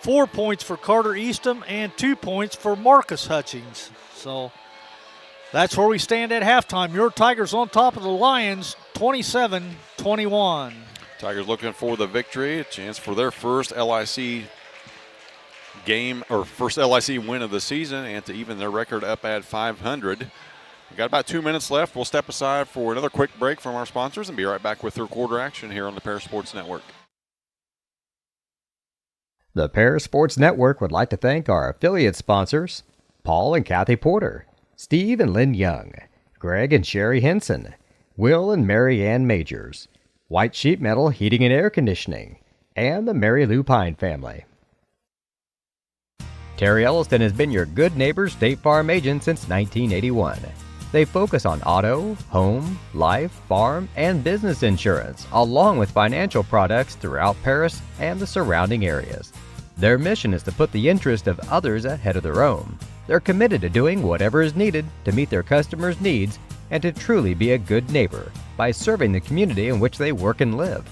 4 points for Carter Eastham, and 2 points for Marcus Hutchings. So that's where we stand at halftime. Your Tigers on top of the Lions, 27-21. Tigers looking for the victory, a chance for their first LIC game or first LIC win of the season and to even their record up at 500. We've got about 2 minutes left. We'll step aside for another quick break from our sponsors and be right back with third quarter action here on the Paris Sports Network. The Paris Sports Network would like to thank our affiliate sponsors, Paul and Kathy Porter, Steve and Lynn Young, Greg and Sherry Henson, Will and Mary Ann Majors, White Sheet Metal Heating and Air Conditioning, and the Mary Lou Pine family. Terry Elliston has been your good neighbor State Farm agent since 1981. They focus on auto, home, life, farm, and business insurance, along with financial products throughout Paris and the surrounding areas. Their mission is to put the interest of others ahead of their own. They're committed to doing whatever is needed to meet their customers' needs and to truly be a good neighbor by serving the community in which they work and live.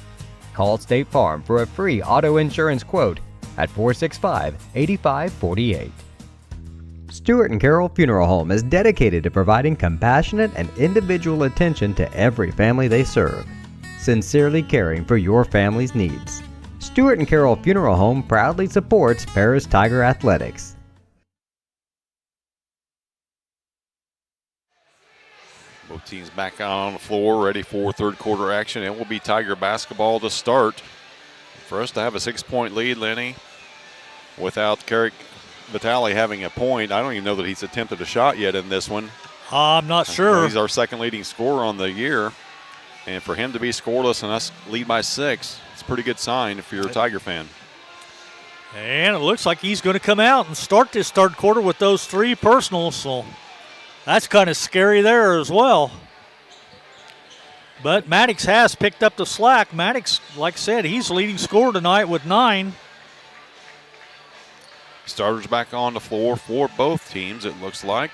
Call State Farm for a free auto insurance quote at 465-8548. Stewart & Carroll Funeral Home is dedicated to providing compassionate and individual attention to every family they serve, sincerely caring for your family's needs. Stewart & Carroll Funeral Home proudly supports Paris Tiger Athletics. Both teams back out on the floor, ready for third quarter action. It will be Tiger basketball to start. For us to have a 6-point lead, Lenny, without Carrick Vitale having a point, I don't even know that he's attempted a shot yet in this one. I'm not sure. He's our second leading scorer on the year. And for him to be scoreless and us lead by 6, it's a pretty good sign if you're a Tiger fan. And it looks like he's going to come out and start this third quarter with those 3 personals. So that's kind of scary there as well. But Maddox has picked up the slack. Maddox, like I said, he's leading scorer tonight with 9. Starters back on the floor for both teams, it looks like.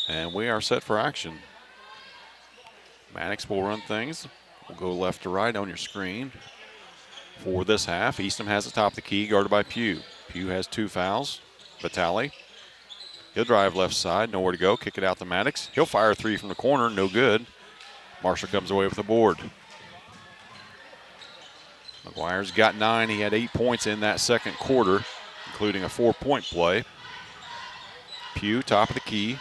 And we are set for action. Maddox will run things. We'll go left to right on your screen for this half. Eastham has the top of the key, guarded by Pugh. Pugh has 2 fouls. Vitale. He'll drive left side, nowhere to go. Kick it out to Maddox. He'll fire a 3 from the corner, no good. Marshall comes away with the board. McGuire's got 9. He had 8 points in that second quarter, including a 4-point play. Pugh, top of the key.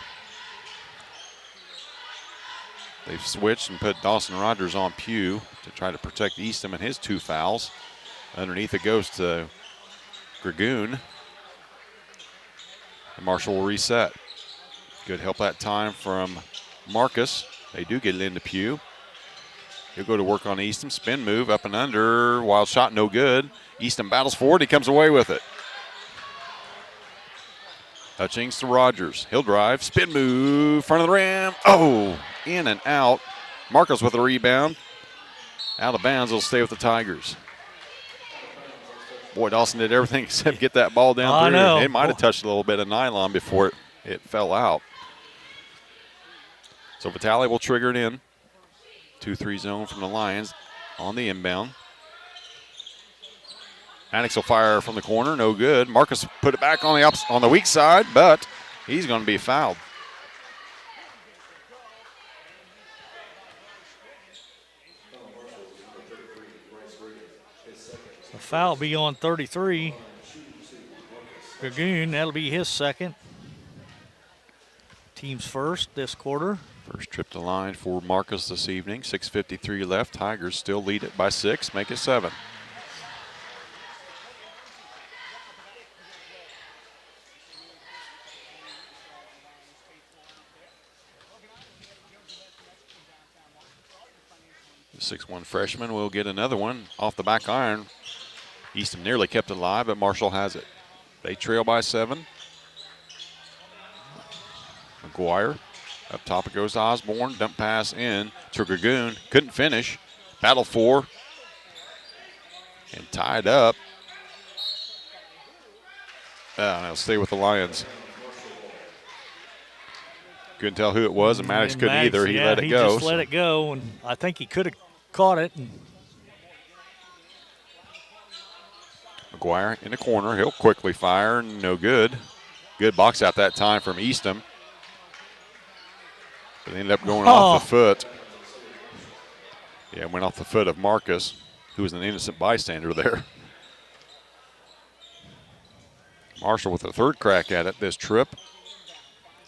They've switched and put Dawson Rogers on Pugh to try to protect Eastham and his 2 fouls. Underneath it goes to Dragoon. And Marshall will reset. Good help that time from Marcus. They do get it into Pugh. He'll go to work on Eastham. Spin move, up and under. Wild shot, no good. Eastham battles forward. He comes away with it. Hutchings to Rogers. He'll drive. Spin move, front of the rim. Oh, in and out. Marcos with a rebound. Out of bounds. It'll stay with the Tigers. Boy, Dawson did everything except get that ball down through. I know. It might have touched a little bit of nylon before it fell out. So Vitale will trigger it in. 2-3 zone from the Lions on the inbound. Maddox will fire from the corner, no good. Marcus put it back on the weak side, but he's going to be fouled. The foul will be on 33. Dragoon, that'll be his second. Team's first this quarter. First trip to line for Marcus this evening. 6:53 left. Tigers still lead it by 6, make it 7. The 6'1" freshman will get another one off the back iron Easton nearly kept it alive, but Marshall has it. They trail by 7. McGuire. Up top it goes to Osborne. Dump pass in to Dragoon. Couldn't finish. Battle for. And tied up. I'll stay with the Lions. Couldn't tell who it was, and Maddox couldn't either. He let it go. He just let it go, and I think he could have caught it. McGuire in the corner. He'll quickly fire. No good. Good box out that time from Eastham. But they ended up going off the foot. Yeah, went off the foot of Marcus, who was an innocent bystander there. Marshall with a third crack at it this trip.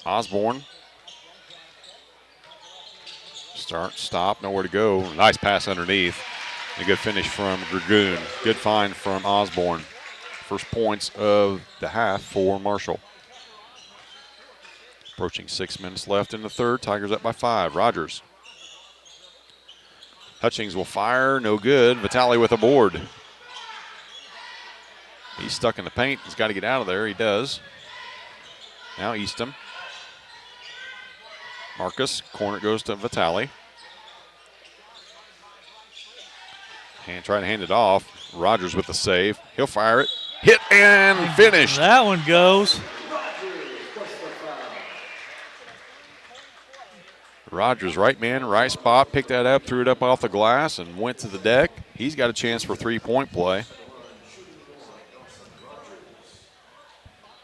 Osborne. Stop, nowhere to go. Nice pass underneath. A good finish from Dragoon. Good find from Osborne. First points of the half for Marshall. Approaching 6 minutes left in the third. Tigers up by 5. Rogers. Hutchings will fire. No good. Vitale with a board. He's stuck in the paint. He's got to get out of there. He does. Now Eastham. Marcus. Corner goes to Vitale. Trying to hand it off. Rogers with the save. He'll fire it. Hit and finished. That one goes. Rogers, right man, right spot. Picked that up, threw it up off the glass, and went to the deck. He's got a chance for three-point play.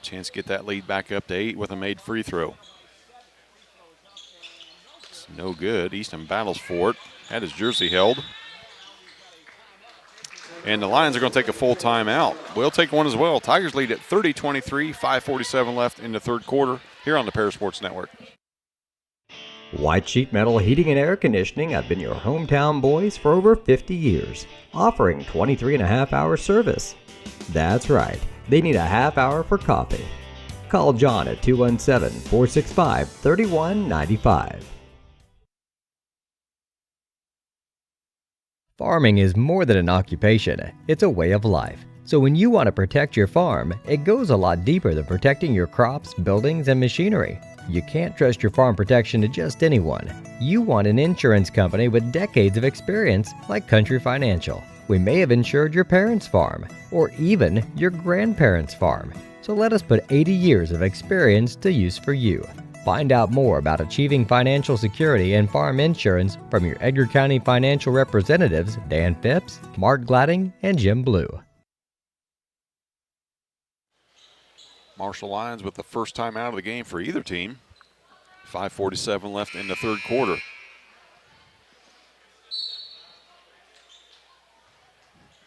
Chance to get that lead back up to 8 with a made free throw. It's no good. Easton battles for it. Had his jersey held. And the Lions are going to take a full timeout. We'll take one as well. Tigers lead at 30-23, 5:47 left in the third quarter here on the Paris Sports Network. White Sheet Metal Heating and Air Conditioning have been your hometown boys for over 50 years, offering 23.5-hour service. That's right, they need a half hour for coffee. Call John at 217-465-3195. Farming is more than an occupation, it's a way of life. So when you want to protect your farm, it goes a lot deeper than protecting your crops, buildings, and machinery. You can't trust your farm protection to just anyone. You want an insurance company with decades of experience like Country Financial. We may have insured your parents' farm, or even your grandparents' farm. So let us put 80 years of experience to use for you. Find out more about achieving financial security and farm insurance from your Edgar County financial representatives, Dan Phipps, Mark Gladding, and Jim Blue. Marshall Lions with the first time out of the game for either team. 5:47 left in the third quarter.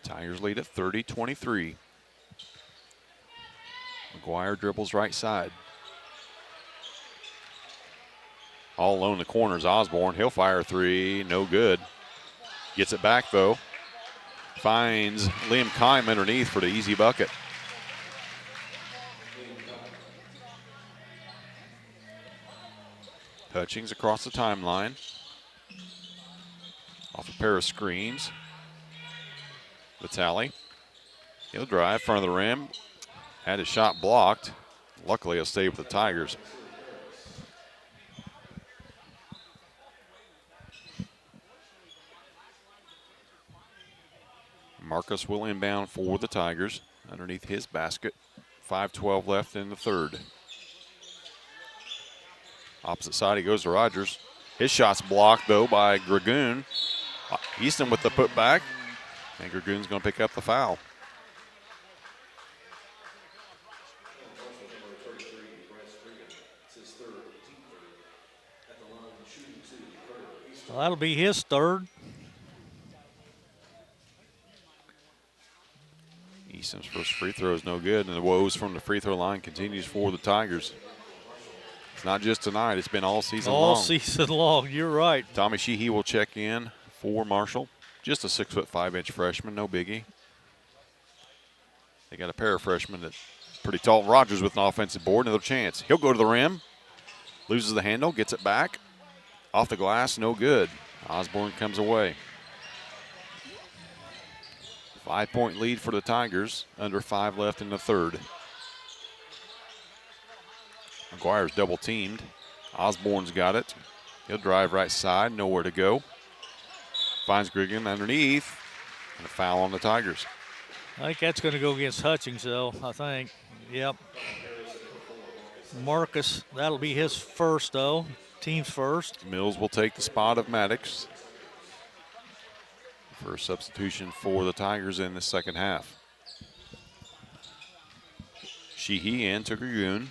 Tigers lead at 30-23. McGuire dribbles right side. All alone in the corners, Osborne. He'll fire a three. No good. Gets it back, though. Finds Liam Kime underneath for the easy bucket. Hutchings across the timeline. Off a pair of screens. Vitale. He'll drive, front of the rim. Had his shot blocked. Luckily, he'll stay with the Tigers. Marcus will inbound for the Tigers underneath his basket. 5:12 left in the third. Opposite side, he goes to Rogers. His shot's blocked, though, by Dragoon. Easton with the putback. And Dragoon's going to pick up the foul. Well, that'll be his third. Easton's first free throw is no good, and the woes from the free throw line continues for the Tigers. It's not just tonight, it's been all season long. All season long, you're right. Tommy Sheehy will check in for Marshall. Just a 6'5" freshman, no biggie. They got a pair of freshmen that's pretty tall. Rogers with an offensive board, another chance. He'll go to the rim, loses the handle, gets it back. Off the glass, no good. Osborne comes away. 5-point lead for the Tigers. Under 5 left in the third. McGuire's double teamed. Osborne's got it. He'll drive right side, nowhere to go. Finds Griggan underneath. And a foul on the Tigers. I think that's going to go against Hutchings, though, I think. Yep. Marcus, that'll be his first, though. Team's first. Mills will take the spot of Maddox for a substitution for the Tigers in the second half. Sheehy and Tucker-Yoon.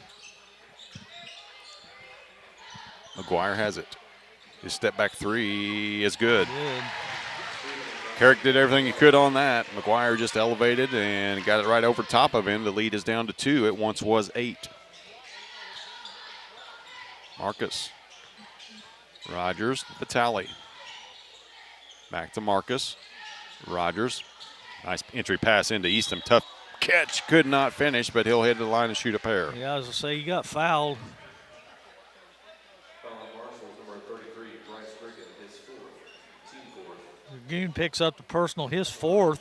McGuire has it. His step back three is good. Carrick did everything he could on that. McGuire just elevated and got it right over top of him. The lead is down to 2. It once was 8. Marcus. Rogers, Vitale. Back to Marcus. Rogers. Nice entry pass into Eastham. Tough catch. Could not finish, but he'll head to the line and shoot a pair. Yeah, I was going to say, he got fouled. Goon picks up the personal, his 4th.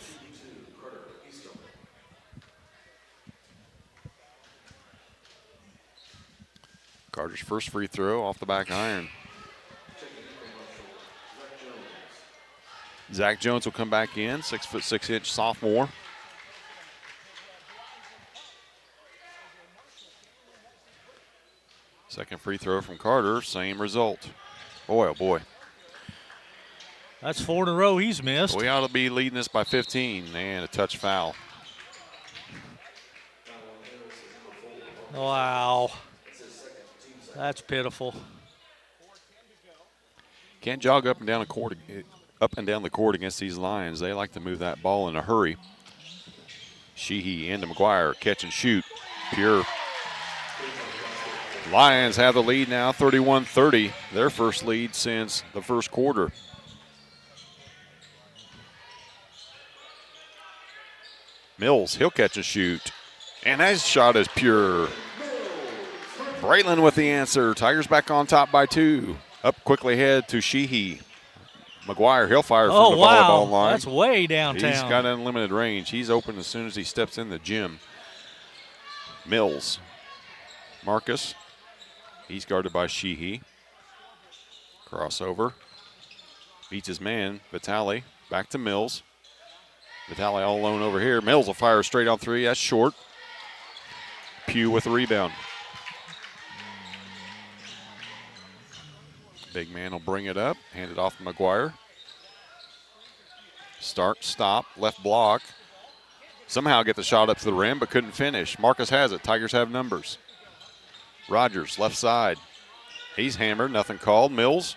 Carter's first free throw off the back iron. Zach Jones will come back in, 6'6" sophomore. Second free throw from Carter, same result. Boy, oh boy. That's 4 in a row he's missed. We ought to be leading this by 15, and a touch foul. Wow. That's pitiful. Can't jog up and down the court against these Lions. They like to move that ball in a hurry. Sheehy into McGuire, catch and shoot. Pure. Lions have the lead now, 31-30. Their first lead since the first quarter. Mills, he'll catch and shoot. And that shot is pure. Braylon with the answer. Tigers back on top by 2. Up quickly ahead to Sheehy. McGuire, he'll fire from the volleyball line. That's way downtown. He's got unlimited range. He's open as soon as he steps in the gym. Mills. Marcus. He's guarded by Sheehy. Crossover. Beats his man, Vitale. Back to Mills. Vitale all alone over here. Mills will fire straight on 3. That's short. Pugh with the rebound. Big man will bring it up. Hand it off to McGuire. Start, stop, left block. Somehow get the shot up to the rim, but couldn't finish. Marcus has it. Tigers have numbers. Rogers, left side. He's hammered. Nothing called. Mills.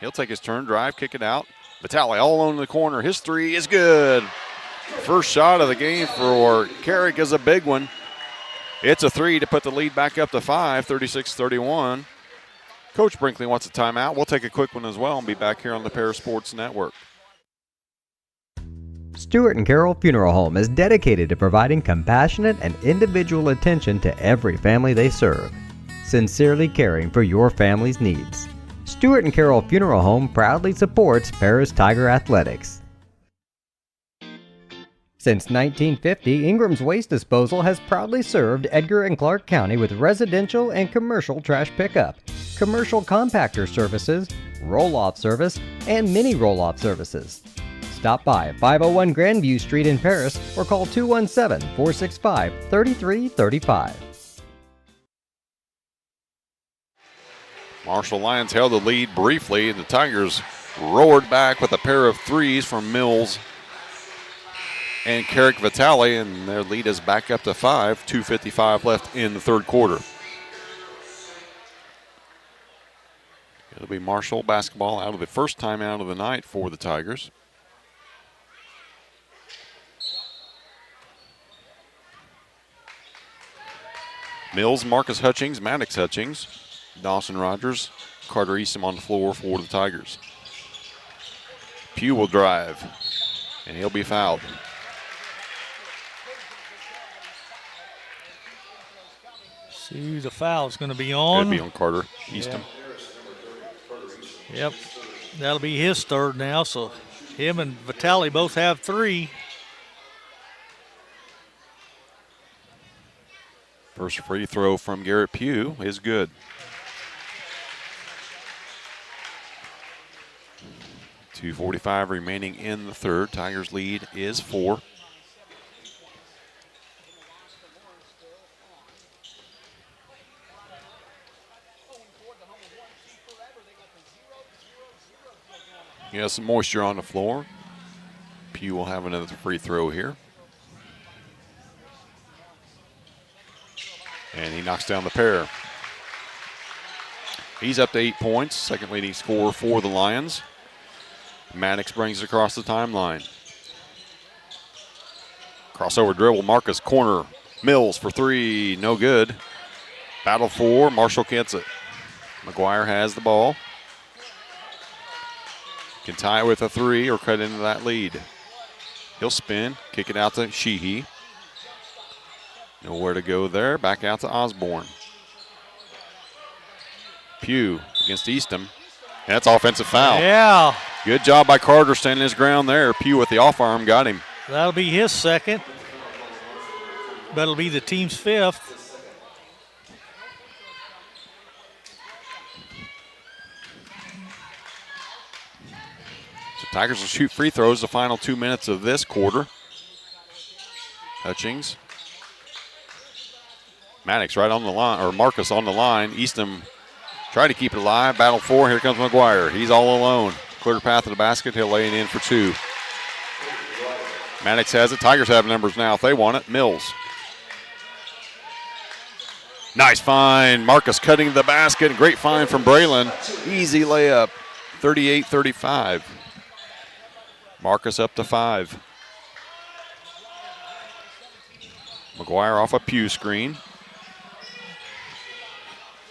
He'll take his turn, drive, kick it out. Vitale all alone in the corner. His 3 is good. First shot of the game for Carrick is a big one. It's a 3 to put the lead back up to 5, 36-31. Coach Brinkley wants a timeout. We'll take a quick one as well and be back here on the Paris Sports Network. Stewart and Carroll Funeral Home is dedicated to providing compassionate and individual attention to every family they serve, sincerely caring for your family's needs. Stewart and Carroll Funeral Home proudly supports Paris Tiger Athletics. Since 1950, Ingram's Waste Disposal has proudly served Edgar and Clark County with residential and commercial trash pickup, commercial compactor services, roll-off service, and mini roll-off services. Stop by 501 Grandview Street in Paris or call 217-465-3335. Marshall Lions held the lead briefly, and the Tigers roared back with a pair of 3s from Mills and Carrick Vitale, and their lead is back up to 5, 2:55 left in the third quarter. It'll be Marshall basketball out of the first timeout of the night for the Tigers. Mills, Marcus Hutchings, Maddox Hutchings, Dawson Rogers, Carter Eastham on the floor for the Tigers. Pugh will drive, and he'll be fouled. See who the foul is going to be on. It'll be on Carter Eastham. Yep, that'll be his 3rd now, so him and Vitale both have 3. First free throw from Garrett Pugh is good. 2:45 remaining in the third. Tigers lead is 4. He has some moisture on the floor. Pugh will have another free throw here. And he knocks down the pair. He's up to 8 points, second leading scorer for the Lions. Maddox brings it across the timeline. Crossover dribble, Marcus corner. Mills for 3, no good. Battle for, Marshall gets it. McGuire has the ball. Can tie it with a 3 or cut into that lead. He'll spin, kick it out to Sheehy. Nowhere to go there, back out to Osborne. Pugh against Eastham. That's offensive foul. Yeah. Good job by Carter standing his ground there. Pugh with the off arm got him. That'll be his second. That'll be the team's 5th. So Tigers will shoot free throws the final 2 minutes of this quarter. Hutchings. Maddox right on the line, or Marcus on the line. Eastham trying to keep it alive. Battle for, here comes McGuire. He's all alone. Clear path to the basket. He'll lay it in for 2. Maddox has it. Tigers have numbers now if they want it. Mills. Nice find. Marcus cutting to the basket. Great find from Braylon. Easy layup. 38-35. Marcus up to 5. McGuire off a Pugh screen.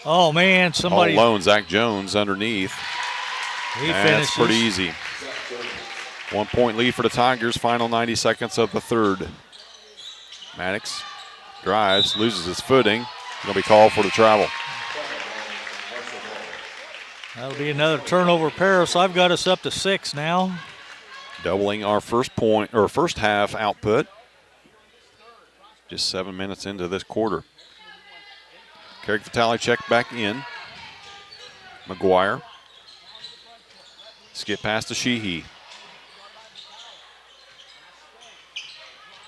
Oh, man, somebody. All alone, Zach Jones underneath. He That's finishes. pretty easy. 1 point lead for the Tigers, final 90 seconds of the third. Maddox drives, loses his footing. Going to be called for the travel. That'll be another turnover, Paris. I've got us up to 6 now. Doubling our first half output. Just 7 minutes into this quarter. Carrick Vitale checked back in. McGuire. Skip past to Sheehy.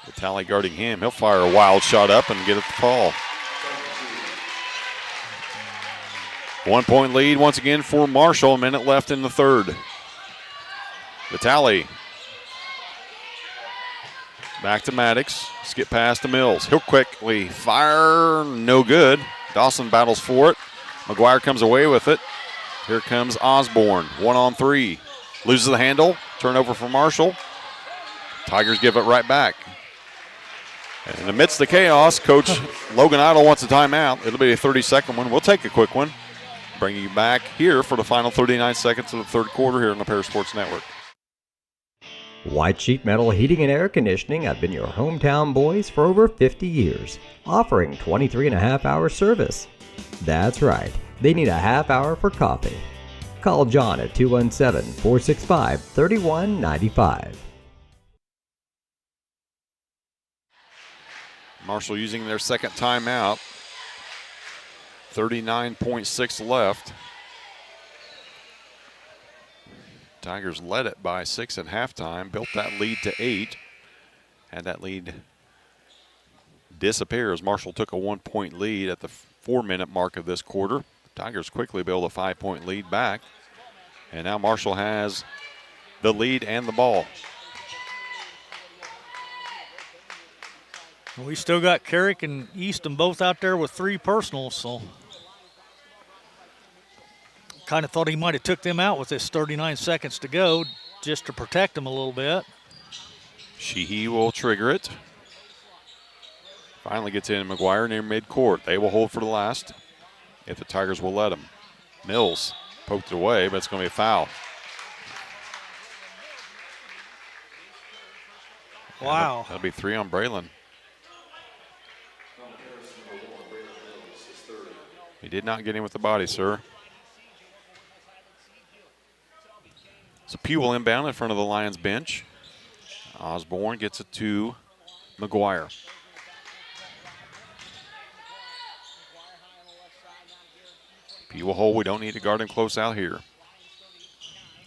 Vitale guarding him. He'll fire a wild shot up and get it to fall. 1 point lead once again for Marshall. A minute left in the third. Vitale. Back to Maddox. Skip past to Mills. He'll quickly fire. No good. Dawson battles for it. McGuire comes away with it. Here comes Osborne. 1-on-3. Loses the handle. Turnover for Marshall. Tigers give it right back. And amidst the chaos, Coach Logan Idle wants a timeout. It'll be a 30-second one. We'll take a quick one. Bringing you back here for the final 39 seconds of the third quarter here on the Paris Sports Network. White Sheet Metal Heating and Air Conditioning have been your hometown boys for over 50 years, offering 23.5-hour service. That's right, they need a half hour for coffee. Call John at 217-465-3195. Marshall using their second timeout. 39.6 left. Tigers led it by 6 at halftime, built that lead to 8. Had that lead disappear as Marshall took a 1 point lead at the 4-minute mark of this quarter. Tigers quickly build a 5-point lead back. And now Marshall has the lead and the ball. We still got Carrick and Easton both out there with 3 personals, so kind of thought he might have took them out with this 39 seconds to go just to protect them a little bit. Sheehy will trigger it. Finally gets in McGuire near midcourt. They will hold for the last if the Tigers will let them. Mills poked it away, but it's going to be a foul. Wow. That'll be 3 on Braylon. He did not get in with the body, sir. So Pugh will inbound in front of the Lions bench. Osborne gets it to McGuire. Pugh will hold. We don't need to guard him close out here.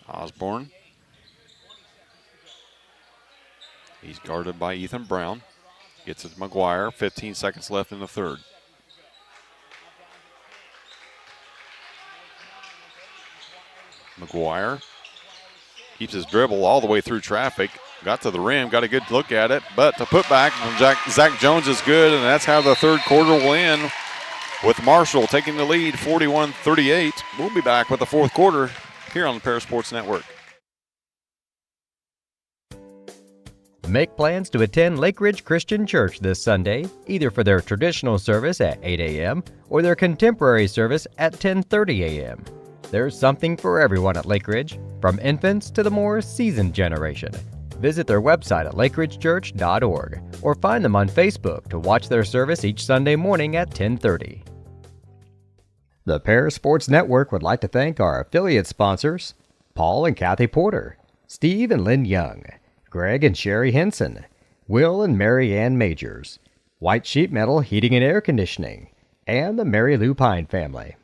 Osborne. He's guarded by Ethan Brown. Gets it to McGuire. 15 seconds left in the third. McGuire keeps his dribble all the way through traffic. Got to the rim, got a good look at it, but the putback from Zach Jones is good, and that's how the third quarter will end, with Marshall taking the lead 41-38. We'll be back with the fourth quarter here on the Paris Sports Network. Make plans to attend Lake Ridge Christian Church this Sunday, either for their traditional service at 8 a.m. or their contemporary service at 10:30 a.m. There's something for everyone at Lake Ridge, from infants to the more seasoned generation. Visit their website at lakeridgechurch.org or find them on Facebook to watch their service each Sunday morning at 10:30. The Paris Sports Network would like to thank our affiliate sponsors, Paul and Kathy Porter, Steve and Lynn Young, Greg and Sherry Henson, Will and Mary Ann Majors, White Sheet Metal Heating and Air Conditioning, and the Mary Lou Pine family.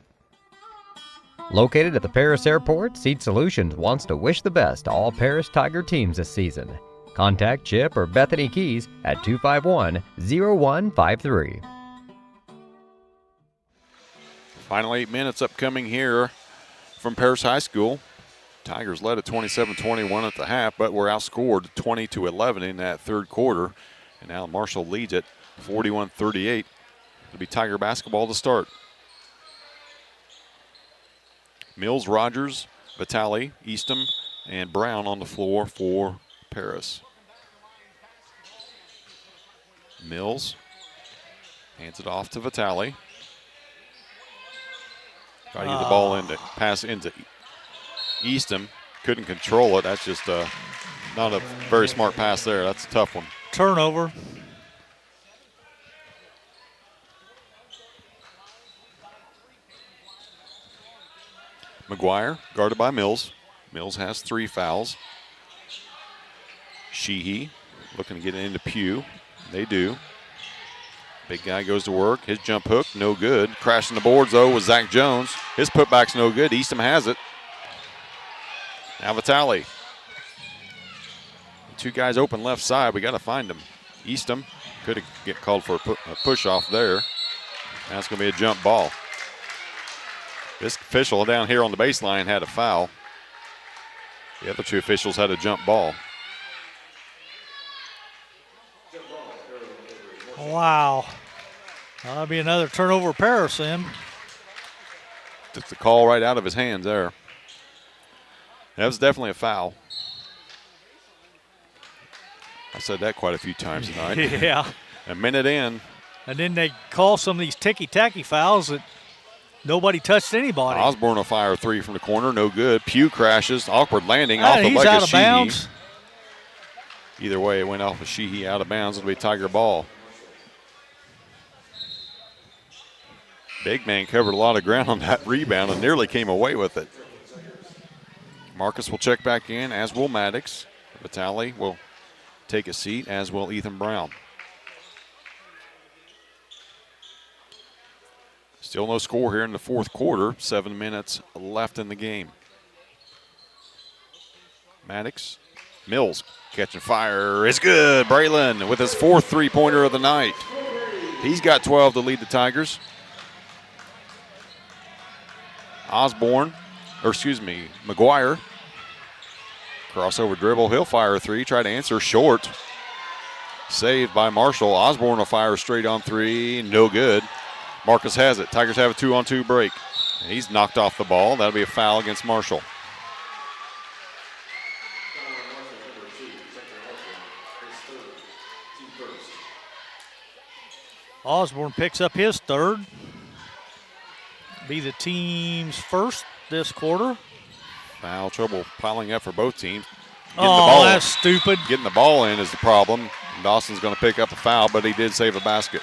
Located at the Paris Airport, Seed Solutions wants to wish the best to all Paris Tiger teams this season. Contact Chip or Bethany Keys at 251-0153. Final 8 minutes upcoming here from Paris High School. Tigers led at 27-21 at the half, but were outscored 20-11 in that third quarter. And now Marshall leads it 41-38. It'll be Tiger basketball to start. Mills, Rogers, Vitale, Eastham, and Brown on the floor for Paris. Mills hands it off to Vitale. Got to get the ball in to pass into Eastham. Couldn't control it. That's just not a very smart pass there. That's a tough one. Turnover. McGuire guarded by Mills. Mills has 3 fouls. Sheehy looking to get it into Pugh. They do. Big guy goes to work. His jump hook, no good. Crashing the boards, though, with Zach Jones. His putback's no good. Eastham has it. Now Vitale. 2 guys open left side. We got to find them. Eastham could get called for a push off there. That's going to be a jump ball. This official down here on the baseline had a foul. The other 2 officials had a jump ball. Wow. That'll be another turnover Paris then. Took the call right out of his hands there. That was definitely a foul. I said that quite a few times tonight. Yeah. A minute in. And then they call some of these ticky-tacky fouls that nobody touched anybody. Osborne will fire a 3 from the corner, no good. Pugh crashes, awkward landing off the leg he's out of of bounds. Sheehy. Either way, it went off of Sheehy out of bounds. It'll be Tiger ball. Big man covered a lot of ground on that rebound and nearly came away with it. Marcus will check back in, as will Maddox. Vitale will take a seat, as will Ethan Brown. Still no score here in the fourth quarter. 7 minutes left in the game. Maddox. Mills catching fire. It's good. Braylon with his 4th three-pointer of the night. He's got 12 to lead the Tigers. McGuire. Crossover dribble. He'll fire a 3. Try to answer short. Saved by Marshall. Osborne will fire straight on 3. No good. Marcus has it. Tigers have a 2-on-2 break. And he's knocked off the ball. That'll be a foul against Marshall. Osborne picks up his 3rd. Be the team's 1st this quarter. Foul trouble piling up for both teams. That's stupid. Getting the ball in is the problem. Dawson's going to pick up a foul, but he did save a basket.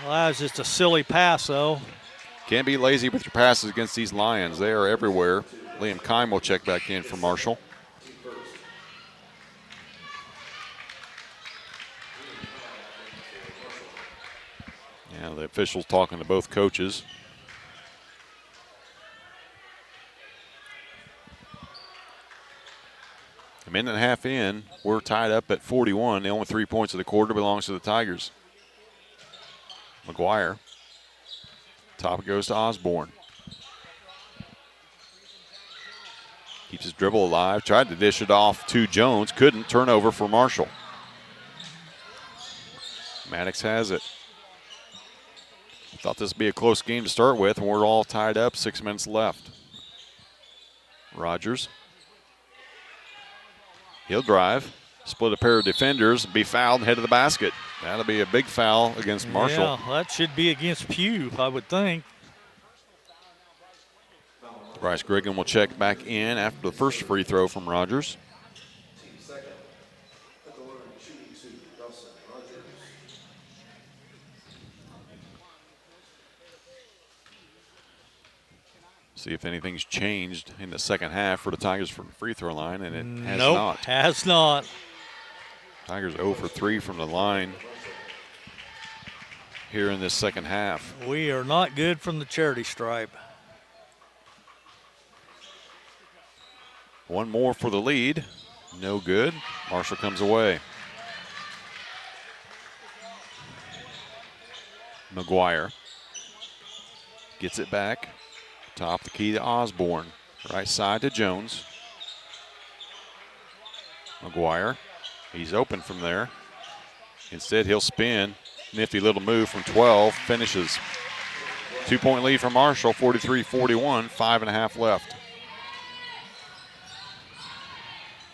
Well, that was just a silly pass, though. Can't be lazy with your passes against these Lions. They are everywhere. Liam Kime will check back in for Marshall. Yeah, the officials talking to both coaches. A minute and a half in, we're tied up at 41. The only 3 points of the quarter belongs to the Tigers. McGuire. Top goes to Osborne. Keeps his dribble alive. Tried to dish it off to Jones. Couldn't. Turnover for Marshall. Maddox has it. Thought this would be a close game to start with, and we're all tied up. 6 minutes left. Rogers. He'll drive. Split a pair of defenders. Be fouled and head to the basket. That'll be a big foul against Marshall. Yeah, that should be against Pugh, I would think. Bryce Griggan will check back in after the first free throw from Rogers. See if anything's changed in the second half for the Tigers from the free throw line, and it has not. Has not. Tigers 0 for 3 from the line here in this second half. We are not good from the charity stripe. One more for the lead. No good. Marshall comes away. McGuire gets it back. Top the key to Osborne. Right side to Jones. McGuire. He's open from there. Instead, he'll spin. Nifty little move from 12. Finishes. 2-point lead for Marshall, 43-41. 5.5 left.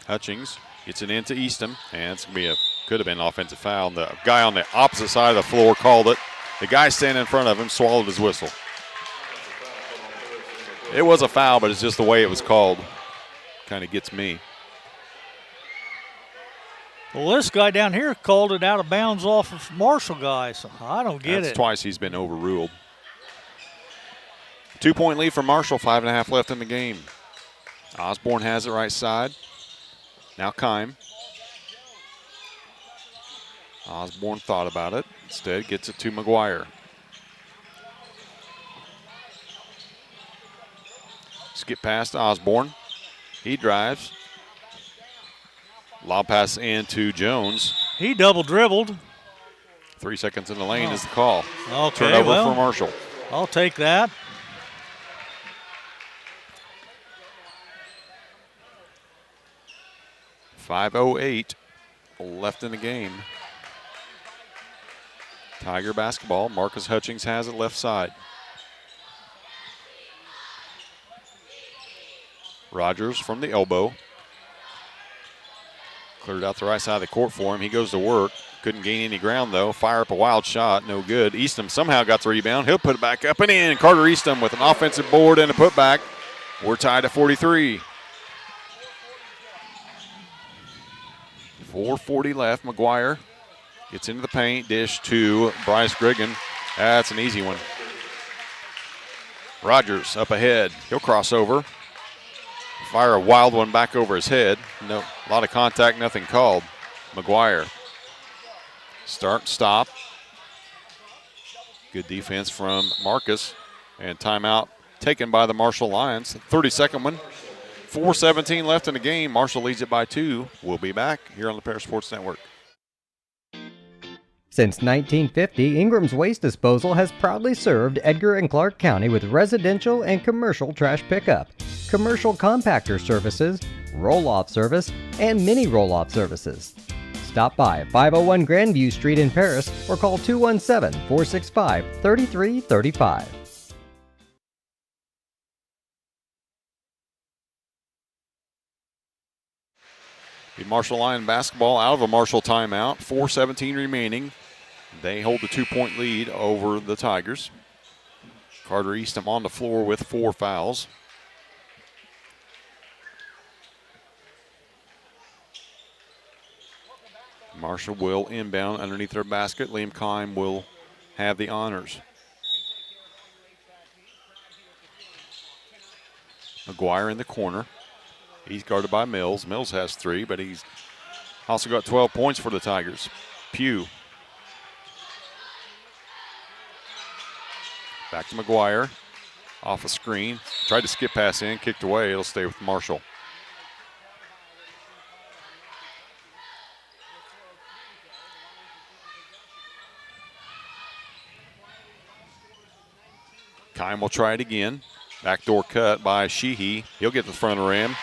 Hutchings gets it into Eastham. And it's going to be could have been an offensive foul. The guy on the opposite side of the floor called it. The guy standing in front of him swallowed his whistle. It was a foul, but it's just the way it was called. Kind of gets me. Well, this guy down here called it out of bounds off of Marshall guy, so I don't get it. That's twice he's been overruled. 2-point lead for Marshall, 5.5 left in the game. Osborne has it right side. Now Kime. Osborne thought about it. Instead, gets it to McGuire. Skip past Osborne. He drives. Lob pass into Jones. He double dribbled. 3 seconds in the lane is the call. Okay, Turnover for Marshall. I'll take that. .508 left in the game. Tiger basketball. Marcus Hutchings has it left side. Rogers from the elbow. Cleared out the right side of the court for him. He goes to work. Couldn't gain any ground, though. Fire up a wild shot. No good. Eastham somehow got the rebound. He'll put it back up and in. Carter Eastham with an offensive board and a putback. We're tied at 43. 4:40 left. McGuire gets into the paint. Dish to Bryce Griggan. That's an easy one. Rogers up ahead. He'll cross over. Fire a wild one back over his head. No, a lot of contact, nothing called. McGuire. Start, stop. Good defense from Marcus. And timeout taken by the Marshall Lions. 32nd one. 4:17 left in the game. Marshall leads it by 2. We'll be back here on the Paris Sports Network. Since 1950, Ingram's Waste Disposal has proudly served Edgar and Clark County with residential and commercial trash pickup, commercial compactor services, roll-off service, and mini roll-off services. Stop by 501 Grandview Street in Paris or call 217-465-3335. The Marshall Lion basketball out of a Marshall timeout. 4:17 remaining. They hold the 2-point lead over the Tigers. Carter Eastham on the floor with 4 fouls. Marshall will inbound underneath their basket. Liam Kime will have the honors. McGuire in the corner. He's guarded by Mills. Mills has 3, but he's also got 12 points for the Tigers. Pugh. Back to McGuire. Off a screen. Tried to skip pass in, kicked away. It'll stay with Marshall. Kime will try it again. Backdoor cut by Sheehy. He'll get to the front of the rim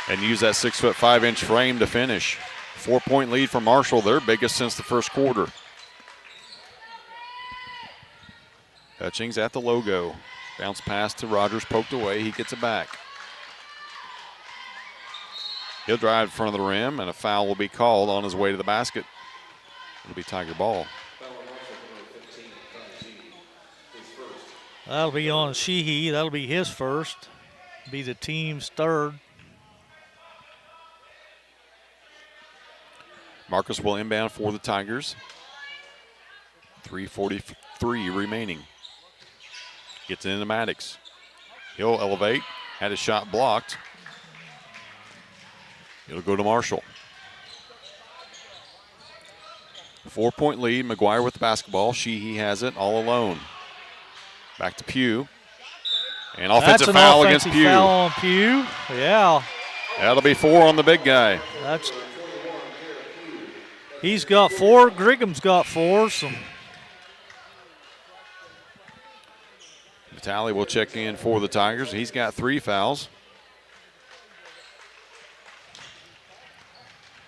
and use that 6'5" frame to finish. 4-point lead for Marshall, their biggest since the first quarter. Hutchings at the logo. Bounce pass to Rogers, poked away. He gets it back. He'll drive in front of the rim, and a foul will be called on his way to the basket. It'll be Tiger ball. That'll be on Sheehy. That'll be his first. Be the team's third. Marcus will inbound for the Tigers. 3:43 remaining. Gets it into Maddox. He'll elevate. Had his shot blocked. It'll go to Marshall. 4-point lead. McGuire with the basketball. Sheehy has it all alone. Back to Pugh. And offensive foul against Pugh. Foul on Pugh. Yeah. That'll be 4 on the big guy. He's got 4. Grigham's got 4. So Vitale will check in for the Tigers. He's got 3 fouls.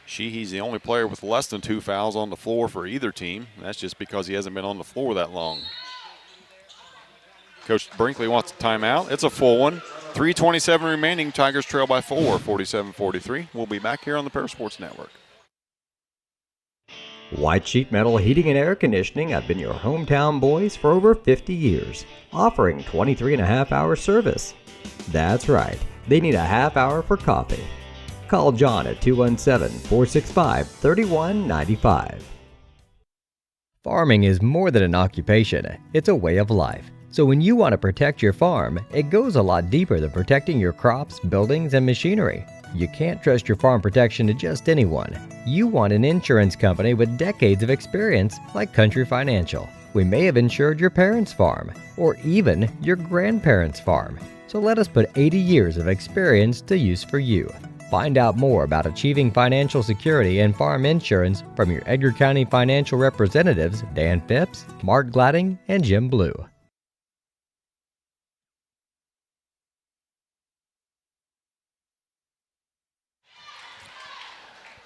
Sheehy's the only player with less than 2 fouls on the floor for either team. That's just because he hasn't been on the floor that long. Coach Brinkley wants a timeout. It's a full one. 3:27 remaining. Tigers trail by 4, 47-43. We'll be back here on the Parasports Network. White Sheet Metal Heating and Air Conditioning have been your hometown boys for over 50 years, offering 23.5-hour service. That's right, they need a half hour for coffee. Call John at 217-465-3195. Farming is more than an occupation, it's a way of life. So when you want to protect your farm, it goes a lot deeper than protecting your crops, buildings, and machinery. You can't trust your farm protection to just anyone. You want an insurance company with decades of experience like Country Financial. We may have insured your parents' farm or even your grandparents' farm. So let us put 80 years of experience to use for you. Find out more about achieving financial security and farm insurance from your Edgar County financial representatives Dan Phipps, Mark Gladding, and Jim Blue.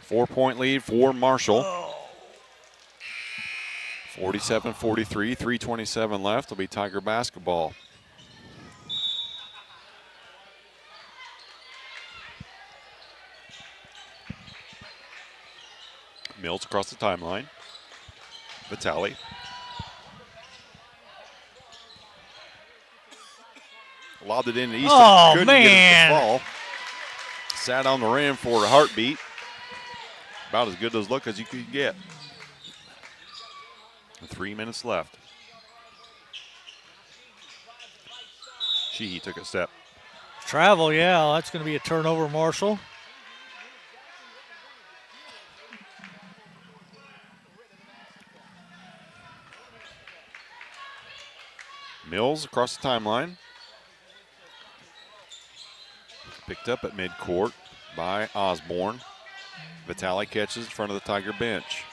4-point lead for Marshall. 47-43, 3:27 left. It'll be Tiger basketball. Mills across the timeline. Vitale. Lobbed it into Easton. Couldn't get it to fall. Sat on the rim for a heartbeat. About as good a look as you could get. 3 minutes left. Sheehy took a step. Travel, yeah. That's going to be a turnover, Marshall. Mills across the timeline. Picked up at midcourt by Osborne. Vitale catches in front of the Tiger bench.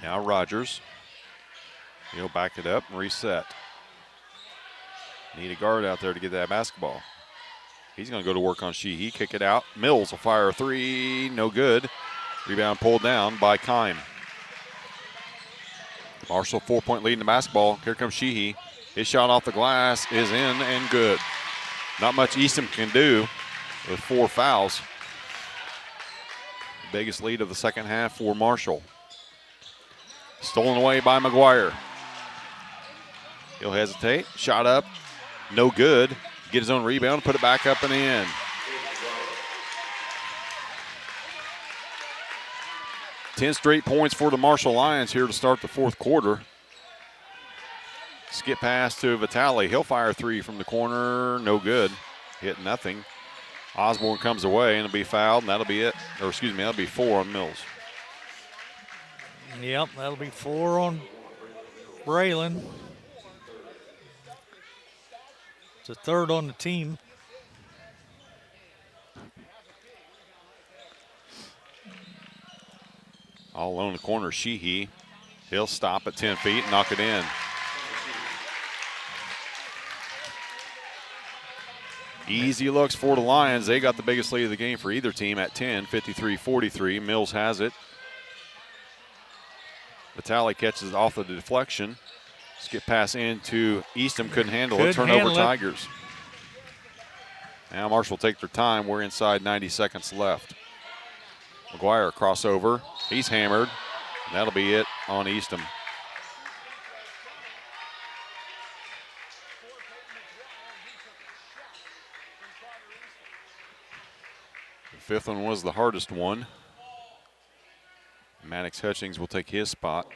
Now Rogers. He'll back it up and reset. Need a guard out there to get that basketball. He's going to go to work on Sheehy. Kick it out. Mills will fire a 3. No good. Rebound pulled down by Kime. Marshall 4-point lead in the basketball. Here comes Sheehy. His shot off the glass is in and good. Not much Easton can do with 4 fouls. Biggest lead of the second half for Marshall. Stolen away by McGuire. He'll hesitate. Shot up. No good. Get his own rebound. Put it back up and in. Ten straight points for the Marshall Lions here to start the fourth quarter. Skip pass to Vitale. He'll fire 3 from the corner. No good. Hit nothing. Osborne comes away and it'll be fouled, and that'll be it. Or excuse me, that'll be 4 on Mills. Yep, that'll be 4 on Braylon. It's a third on the team. All alone in the corner, Sheehy. He'll stop at 10 feet and knock it in. Easy looks for the Lions. They got the biggest lead of the game for either team at 10, 53-43. Mills has it. Vitale catches it off the deflection. Skip pass into Eastham, couldn't handle it. Turnover Tigers. Now Marshall will take their time. We're inside 90 seconds left. McGuire crossover. He's hammered. That'll be it on Eastham. The fifth one was the hardest one. Maddox Hutchings will take his spot.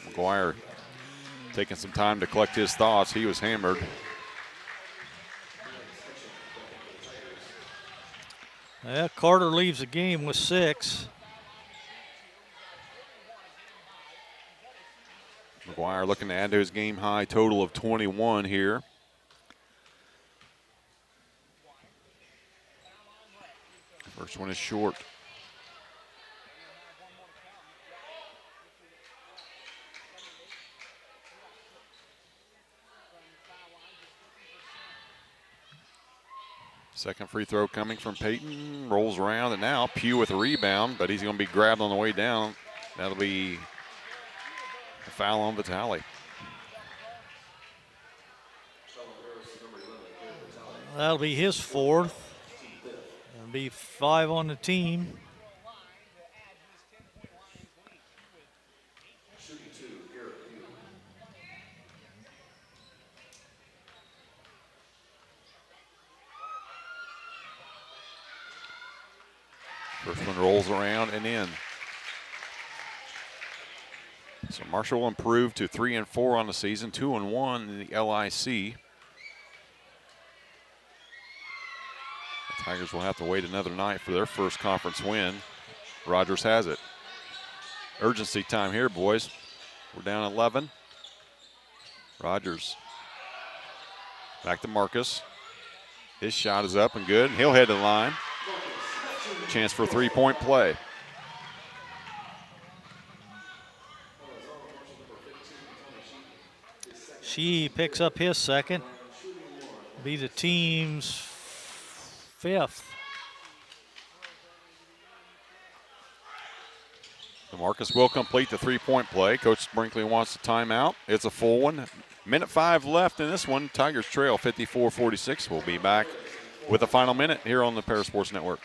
McGuire taking some time to collect his thoughts. He was hammered. Yeah, Carter leaves the game with 6. McGuire looking to add to his game high total of 21 here. First one is short. Second free throw coming from Peyton. Rolls around, and now Pugh with a rebound, but he's going to be grabbed on the way down. That'll be a foul on Vitale. That'll be his 4th. It'll be 5 on the team. First one rolls around and in. So Marshall will improve to 3-4 on the season, 2-1 in the LIC. The Tigers will have to wait another night for their first conference win. Rogers has it. Urgency time here, boys. We're down 11. Rogers. Back to Marcus. His shot is up and good. He'll head to the line. Chance for a three-point play. She picks up his second. Be the team's 5th. Marcus will complete the three-point play. Coach Brinkley wants a timeout. It's a full one. Minute 5 left in this one. Tigers trail 54-46. We'll be back with the final minute here on the Paris Sports Network.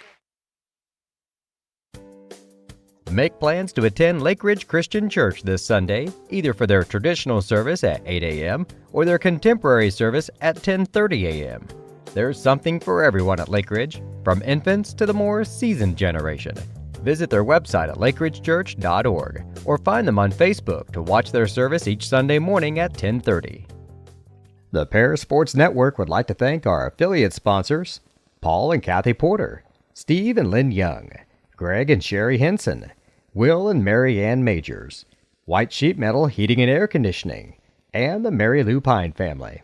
Make plans to attend Lake Ridge Christian Church this Sunday, either for their traditional service at 8 a.m. or their contemporary service at 10:30 a.m. There's something for everyone at Lake Ridge, from infants to the more seasoned generation. Visit their website at lakeridgechurch.org or find them on Facebook to watch their service each Sunday morning at 10:30. The Paris Sports Network would like to thank our affiliate sponsors, Paul and Kathy Porter, Steve and Lynn Young, Greg and Sherry Henson, Will and Mary Ann Majors, White Sheet Metal Heating and Air Conditioning, and the Mary Lou Pine family.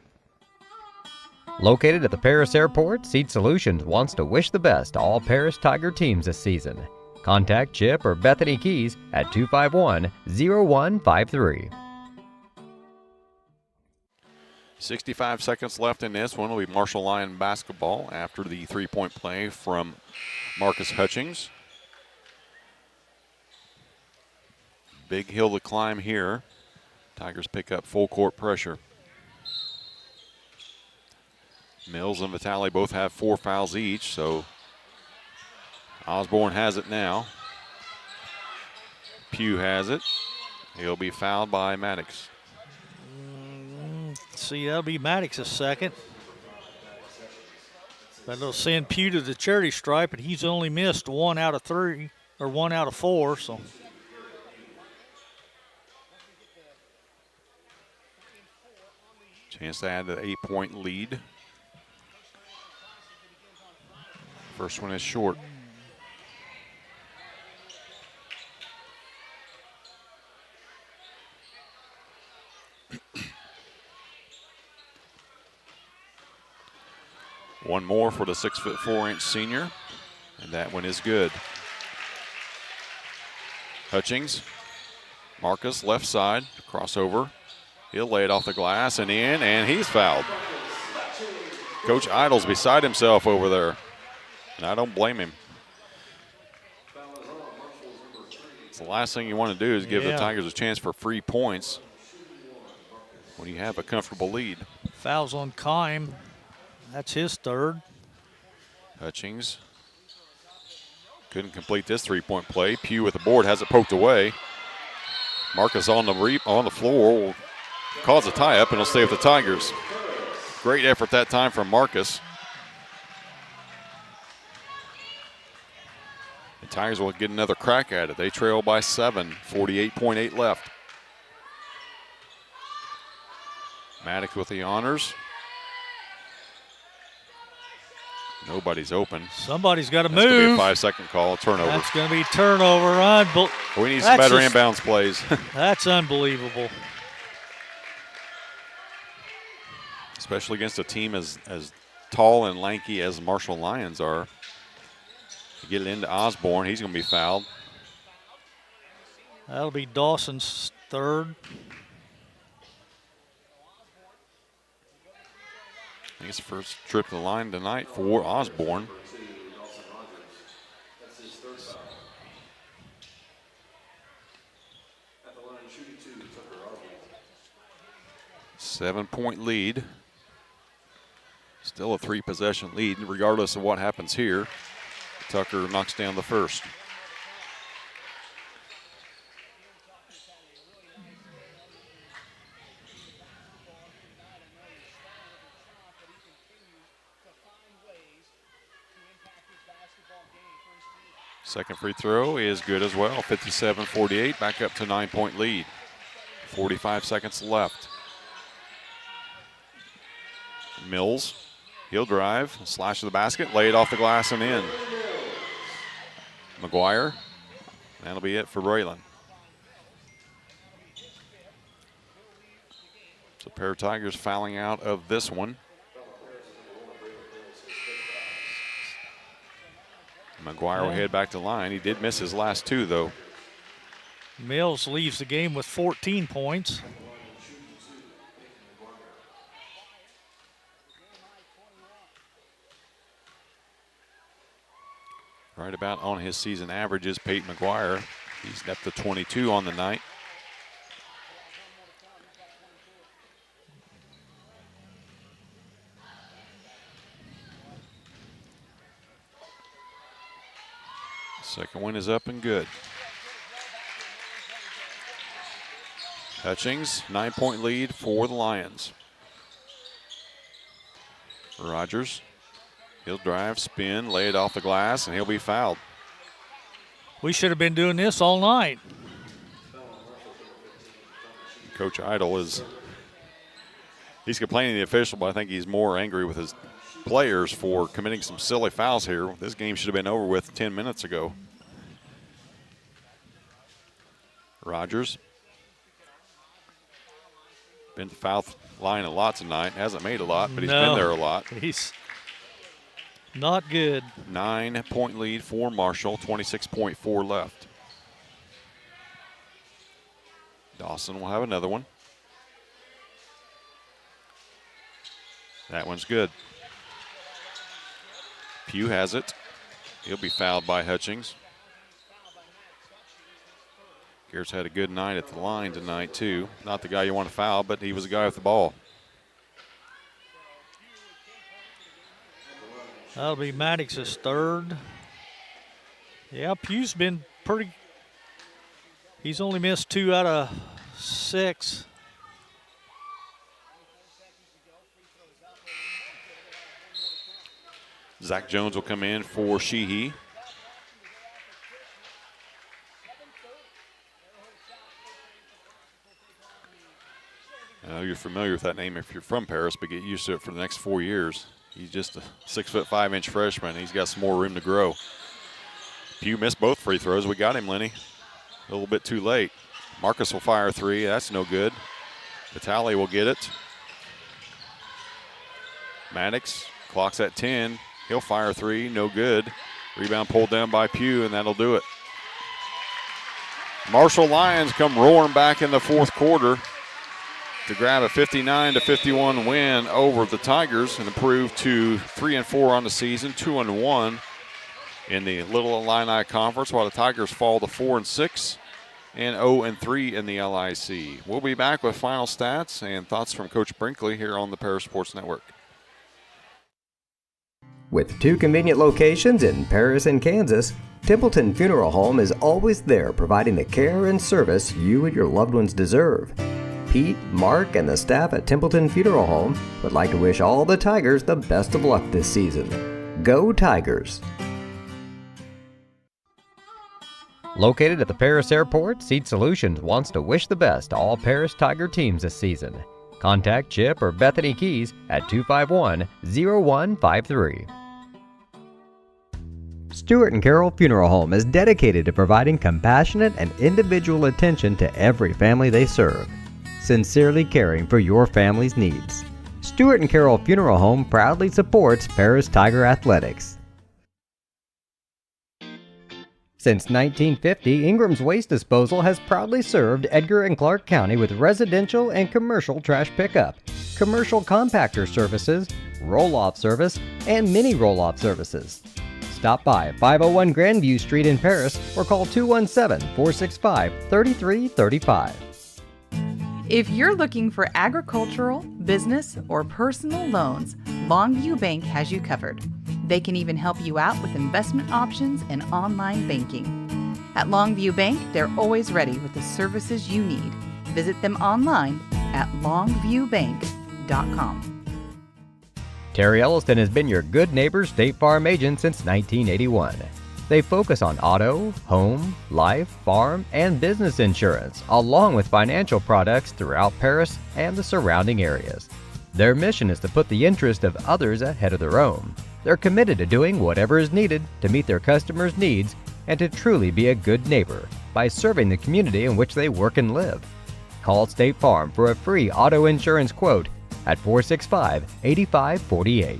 Located at the Paris Airport, Seat Solutions wants to wish the best to all Paris Tiger teams this season. Contact Chip or Bethany Keys at 251-0153. 65 seconds left in this one. Will be Marshall Lion basketball after the three-point play from Marcus Hutchings. Big hill to climb here. Tigers pick up full court pressure. Mills and Vitale both have 4 fouls each, so Osborne has it now. Pugh has it. He'll be fouled by Maddox. See, that'll be Maddox's second. But they'll send Pugh to the charity stripe, and he's only missed 1 out of 3, or 1 out of 4, so. Chance to add the 8-point lead. First one is short. One more for the 6'4" senior, and that one is good. Hutchings, Marcus left side, crossover. He'll lay it off the glass and in, and he's fouled. Coach Idle's beside himself over there, and I don't blame him. It's the last thing you want to do is give the Tigers a chance for free points when you have a comfortable lead. Fouls on Kime. That's his third. Hutchings couldn't complete this three-point play. Pugh with the board has it poked away. Marcus on the floor will cause a tie-up, and it'll stay with the Tigers. Great effort that time from Marcus. The Tigers will get another crack at it. They trail by 7, 48.8 left. Maddox with the honors. Nobody's open. Somebody's got to That's move. Going to be a 5-second call, a turnover. That's going to be turnover. We need some better inbounds plays. That's unbelievable. Especially against a team as tall and lanky as Marshall Lions are. You get it into Osborne. He's going to be fouled. That'll be Dawson's third. I think it's the first trip to the line tonight for Osborne. Seven-point lead. Still a three-possession lead, regardless of what happens here. Tucker knocks down the first. Second free throw is good as well. 57-48, back up to 9-point lead. 45 seconds left. Mills, he'll drive, slash to the basket, lay it off the glass and in. McGuire, that'll be it for Braylon. So pair of Tigers fouling out of this one. McGuire will head back to line. He did miss his last two, though. Mills leaves the game with 14 points. Right about on his season averages, Peyton McGuire. He's up to 22 on the night. Second one is up and good. Hutchings, 9-point lead for the Lions. Rogers, he'll drive, spin, lay it off the glass, and he'll be fouled. We should have been doing this all night. Coach Idle he's complaining to the official, but I think he's more angry with his players for committing some silly fouls here. This game should have been over with 10 minutes ago. Rogers. Been to foul line a lot tonight. Hasn't made a lot, but he's been there a lot. He's not good. 9-point lead for Marshall, 26.4 left. Dawson will have another one. That one's good. Pugh has it. He'll be fouled by Hutchings. Garrett's had a good night at the line tonight, too. Not the guy you want to foul, but he was the guy with the ball. That'll be Maddox's third. Yeah, Pugh's been pretty. He's only missed 2 out of 6. Zach Jones will come in for Sheehy. I know you're familiar with that name if you're from Paris, but get used to it for the next 4 years. He's just a 6'5" freshman. He's got some more room to grow. Pugh missed both free throws. We got him, Lenny. A little bit too late. Marcus will fire a 3. That's no good. Vitale will get it. Maddox clock's at 10. He'll fire a 3. No good. Rebound pulled down by Pugh, and that'll do it. Marshall Lions come roaring back in the fourth quarter. to grab a 59-51 win over the Tigers and improve to 3-4 on the season, 2-1 in the Little Illini Conference, while the Tigers fall to 4-6 and 0-3 in the LIC. We'll be back with final stats and thoughts from Coach Brinkley here on the Paris Sports Network. With 2 convenient locations in Paris and Kansas, Templeton Funeral Home is always there providing the care and service you and your loved ones deserve. Pete, Mark, and the staff at Templeton Funeral Home would like to wish all the Tigers the best of luck this season. Go Tigers! Located at the Paris Airport, Seat Solutions wants to wish the best to all Paris Tiger teams this season. Contact Chip or Bethany Keys at 251-0153. Stewart and Carroll Funeral Home is dedicated to providing compassionate and individual attention to every family they serve, sincerely caring for your family's needs. Stewart and Carroll Funeral Home proudly supports Paris Tiger Athletics. Since 1950, Ingram's Waste Disposal has proudly served Edgar and Clark County with residential and commercial trash pickup, commercial compactor services, roll-off service, and mini roll-off services. Stop by 501 Grandview Street in Paris or call 217-465-3335. If you're looking for agricultural, business, or personal loans, Longview Bank has you covered. They can even help you out with investment options and online banking. At Longview Bank, they're always ready with the services you need. Visit them online at longviewbank.com. Terry Elliston has been your good neighbor State Farm agent since 1981. They focus on auto, home, life, farm, and business insurance, along with financial products throughout Paris and the surrounding areas. Their mission is to put the interest of others ahead of their own. They're committed to doing whatever is needed to meet their customers' needs and to truly be a good neighbor by serving the community in which they work and live. Call State Farm for a free auto insurance quote at 465-8548.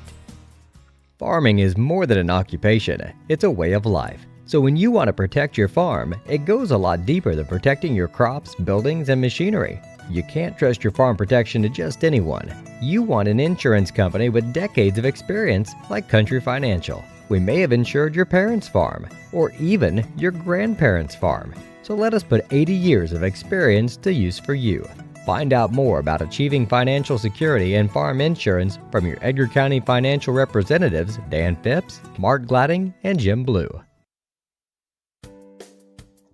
Farming is more than an occupation, it's a way of life. So when you want to protect your farm, it goes a lot deeper than protecting your crops, buildings, and machinery. You can't trust your farm protection to just anyone. You want an insurance company with decades of experience like Country Financial. We may have insured your parents' farm, or even your grandparents' farm. So let us put 80 years of experience to use for you. Find out more about achieving financial security and farm insurance from your Edgar County financial representatives, Dan Phipps, Mark Gladding, and Jim Blue.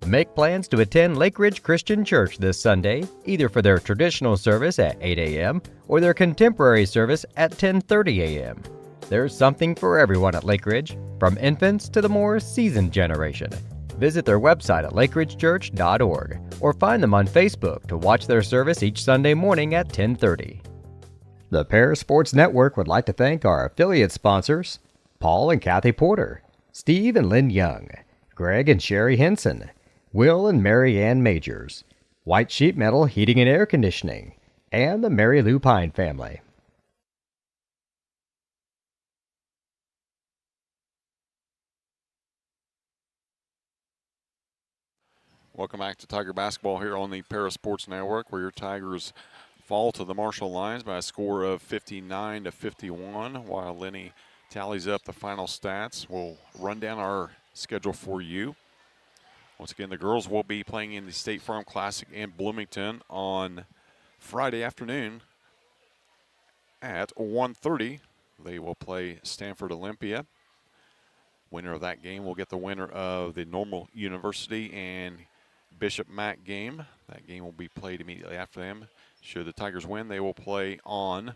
Make plans to attend Lake Ridge Christian Church this Sunday, either for their traditional service at 8 a.m. or their contemporary service at 10:30 a.m. There's something for everyone at Lake Ridge, from infants to the more seasoned generation. Visit their website at lakeridgechurch.org or find them on Facebook to watch their service each Sunday morning at 10:30. The Paris Sports Network would like to thank our affiliate sponsors, Paul and Kathy Porter, Steve and Lynn Young, Greg and Sherry Henson, Will and Mary Ann Majors, White Sheet Metal Heating and Air Conditioning, and the Mary Lou Pine family. Welcome back to Tiger Basketball here on the Paris Sports Network, where your Tigers fall to the Marshall Lions by a score of 59-51. While Lenny tallies up the final stats, we'll run down our schedule for you. Once again, the girls will be playing in the State Farm Classic in Bloomington on Friday afternoon at 1:30. They will play Stanford Olympia. Winner of that game will get the winner of the Normal University and Bishop Mack game. That game will be played immediately after them. Should the Tigers win, they will play on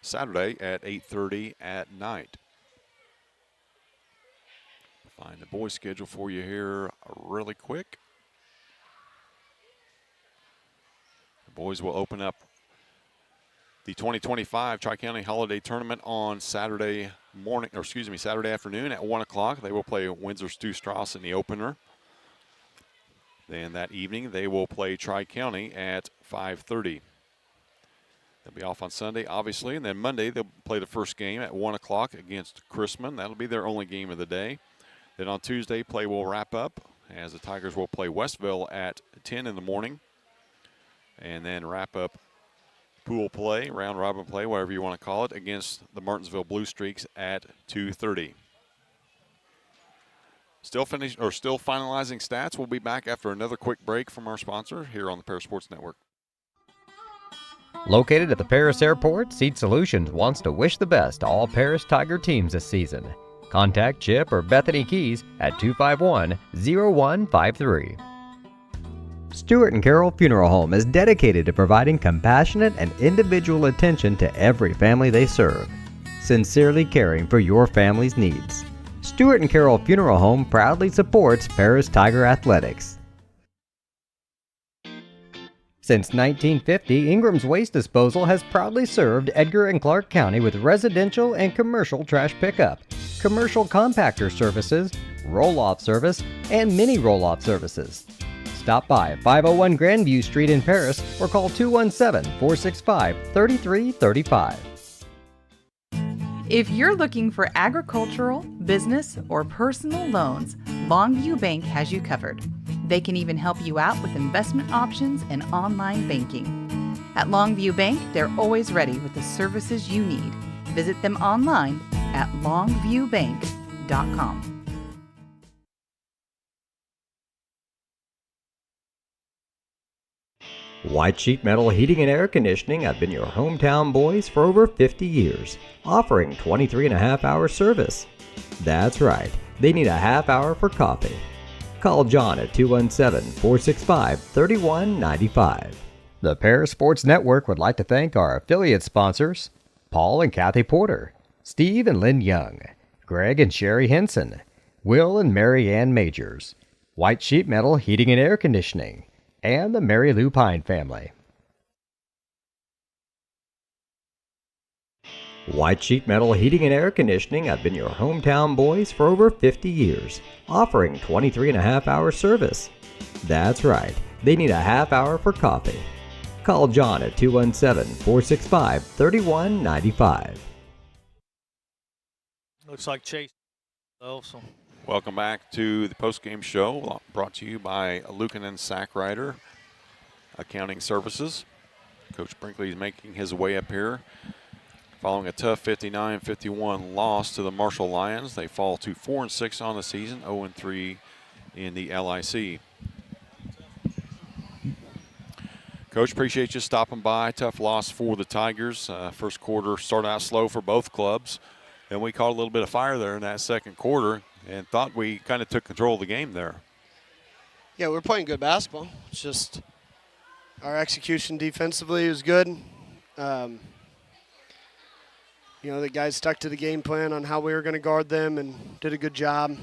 Saturday at 8:30 at night. Find the boys' schedule for you here really quick. The boys will open up the 2025 Tri-County Holiday Tournament on Saturday afternoon at 1 o'clock. They will play Windsor Stu Strauss in the opener. Then that evening, they will play Tri-County at 5:30. They'll be off on Sunday, obviously, and then Monday they'll play the first game at 1 o'clock against Chrisman. That'll be their only game of the day. Then on Tuesday, play will wrap up as the Tigers will play Westville at 10 in the morning and then wrap up pool play, round robin play, whatever you want to call it, against the Martinsville Blue Streaks at 2:30. Still finalizing stats. We'll be back after another quick break from our sponsor here on the Paris Sports Network. Located at the Paris Airport, Seat Solutions wants to wish the best to all Paris Tiger teams this season. Contact Chip or Bethany Keys at 251-0153. Stewart and Carroll Funeral Home is dedicated to providing compassionate and individual attention to every family they serve, sincerely caring for your family's needs. Stewart and Carroll Funeral Home proudly supports Paris Tiger Athletics. Since 1950, Ingram's Waste Disposal has proudly served Edgar and Clark County with residential and commercial trash pickup, commercial compactor services, roll-off service, and mini roll-off services. Stop by 501 Grandview Street in Paris or call 217-465-3335. If you're looking for agricultural, business, or personal loans, Longview Bank has you covered. They can even help you out with investment options and online banking. At Longview Bank, they're always ready with the services you need. Visit them online at longviewbank.com. White Sheet Metal Heating and Air Conditioning have been your hometown boys for over 50 years, offering 23.5-hour service. That's right, they need a half hour for coffee. Call John at 217-465-3195. The Paris Sports Network would like to thank our affiliate sponsors, Paul and Kathy Porter, Steve and Lynn Young, Greg and Sherry Henson, Will and Mary Ann Majors, White Sheet Metal Heating and Air Conditioning, and the Mary Lou Pine family. White Sheet Metal Heating and Air Conditioning have been your hometown boys for over 50 years, offering 23.5-hour service. That's right, they need a half hour for coffee. Call John at 217-465-3195. Looks like Chase. So. Welcome back to the postgame show, brought to you by Lucan and Sackrider Accounting Services. Coach Brinkley is making his way up here. Following a tough 59-51 loss to the Marshall Lions, they fall to 4-6 on the season, 0-3 in the LIC. Coach, appreciate you stopping by. Tough loss for the Tigers. First quarter started out slow for both clubs. Then we caught a little bit of fire there in that second quarter and thought we kind of took control of the game there. Yeah, we're playing good basketball. It's just our execution defensively was good. The guys stuck to the game plan on how we were going to guard them and did a good job.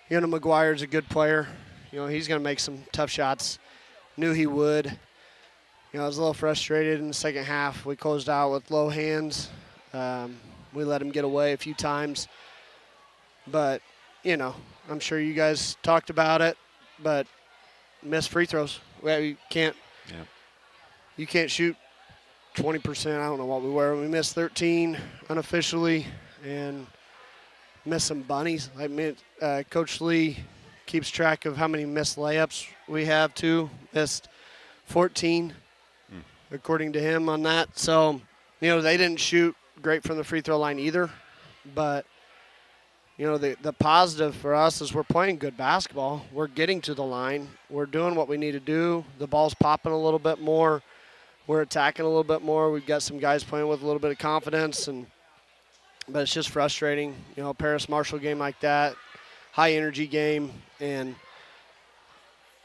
McGuire's a good player. He's going to make some tough shots. Knew he would. I was a little frustrated in the second half. We closed out with low hands. We let him get away a few times. But, I'm sure you guys talked about it, but missed free throws. You can't shoot 20%. I don't know what we were. We missed 13 unofficially and missed some bunnies. Coach Lee keeps track of how many missed layups we have, too. Missed 14, according to him on that. So, they didn't shoot great from the free throw line either. But, the positive for us is we're playing good basketball. We're getting to the line. We're doing what we need to do. The ball's popping a little bit more. We're attacking a little bit more. We've got some guys playing with a little bit of confidence. But it's just frustrating. Paris-Marshall game like that, high-energy game. And,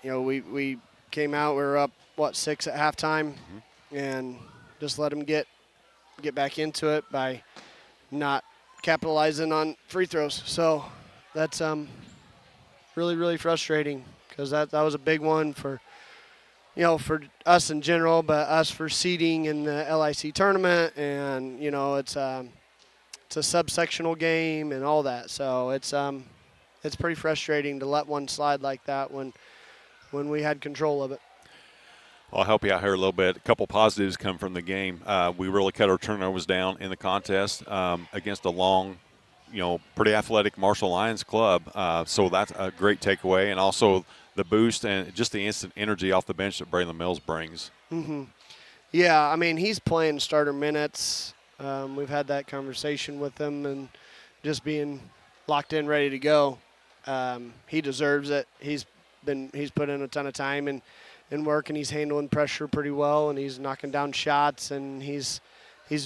we came out. We were up, 6 at halftime. And just let them get back into it by not capitalizing on free throws. So that's really, really frustrating because that was a big one for us in general, but us for seeding in the LIC tournament. And, it's a subsectional game and all that. So it's pretty frustrating to let one slide like that when we had control of it. Well, I'll help you out here a little bit. A couple positives come from the game. We really cut our turnovers down in the contest against a long, pretty athletic Marshall Lions club. So that's a great takeaway. And also the boost and just the instant energy off the bench that Braylon Mills brings. Yeah, I mean, he's playing starter minutes. We've had that conversation with him and just being locked in, ready to go. He deserves it. He's put in a ton of time and work, and he's handling pressure pretty well, and he's knocking down shots, and he's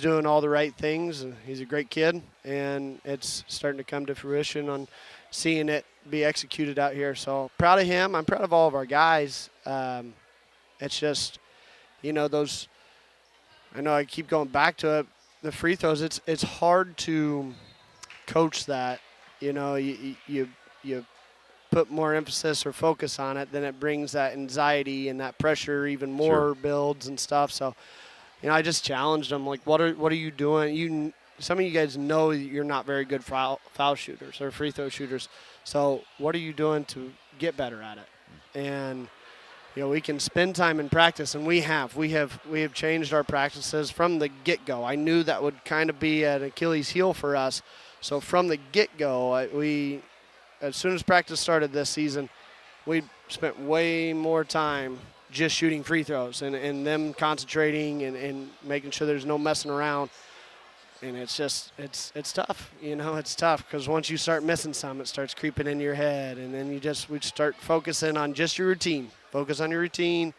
doing all the right things. He's a great kid, and it's starting to come to fruition on seeing it be executed out here. So proud of him. I'm proud of all of our guys. It's just, those – I know I keep going back to it. The free throws, it's hard to coach that. You put more emphasis or focus on it, then it brings that anxiety and that pressure even more builds and stuff. So, I just challenged them, like, what are you doing? Some of you guys know you're not very good foul shooters or free throw shooters. So what are you doing to get better at it? And we can spend time in practice, and we have changed our practices from the get-go. I knew that would kind of be an Achilles heel for us. So from the get-go, as soon as practice started this season, we spent way more time just shooting free throws and them concentrating and making sure there's no messing around. And it's tough. It's tough because once you start missing some, it starts creeping into your head. And then we start focusing on just your routine. Focus on your routine.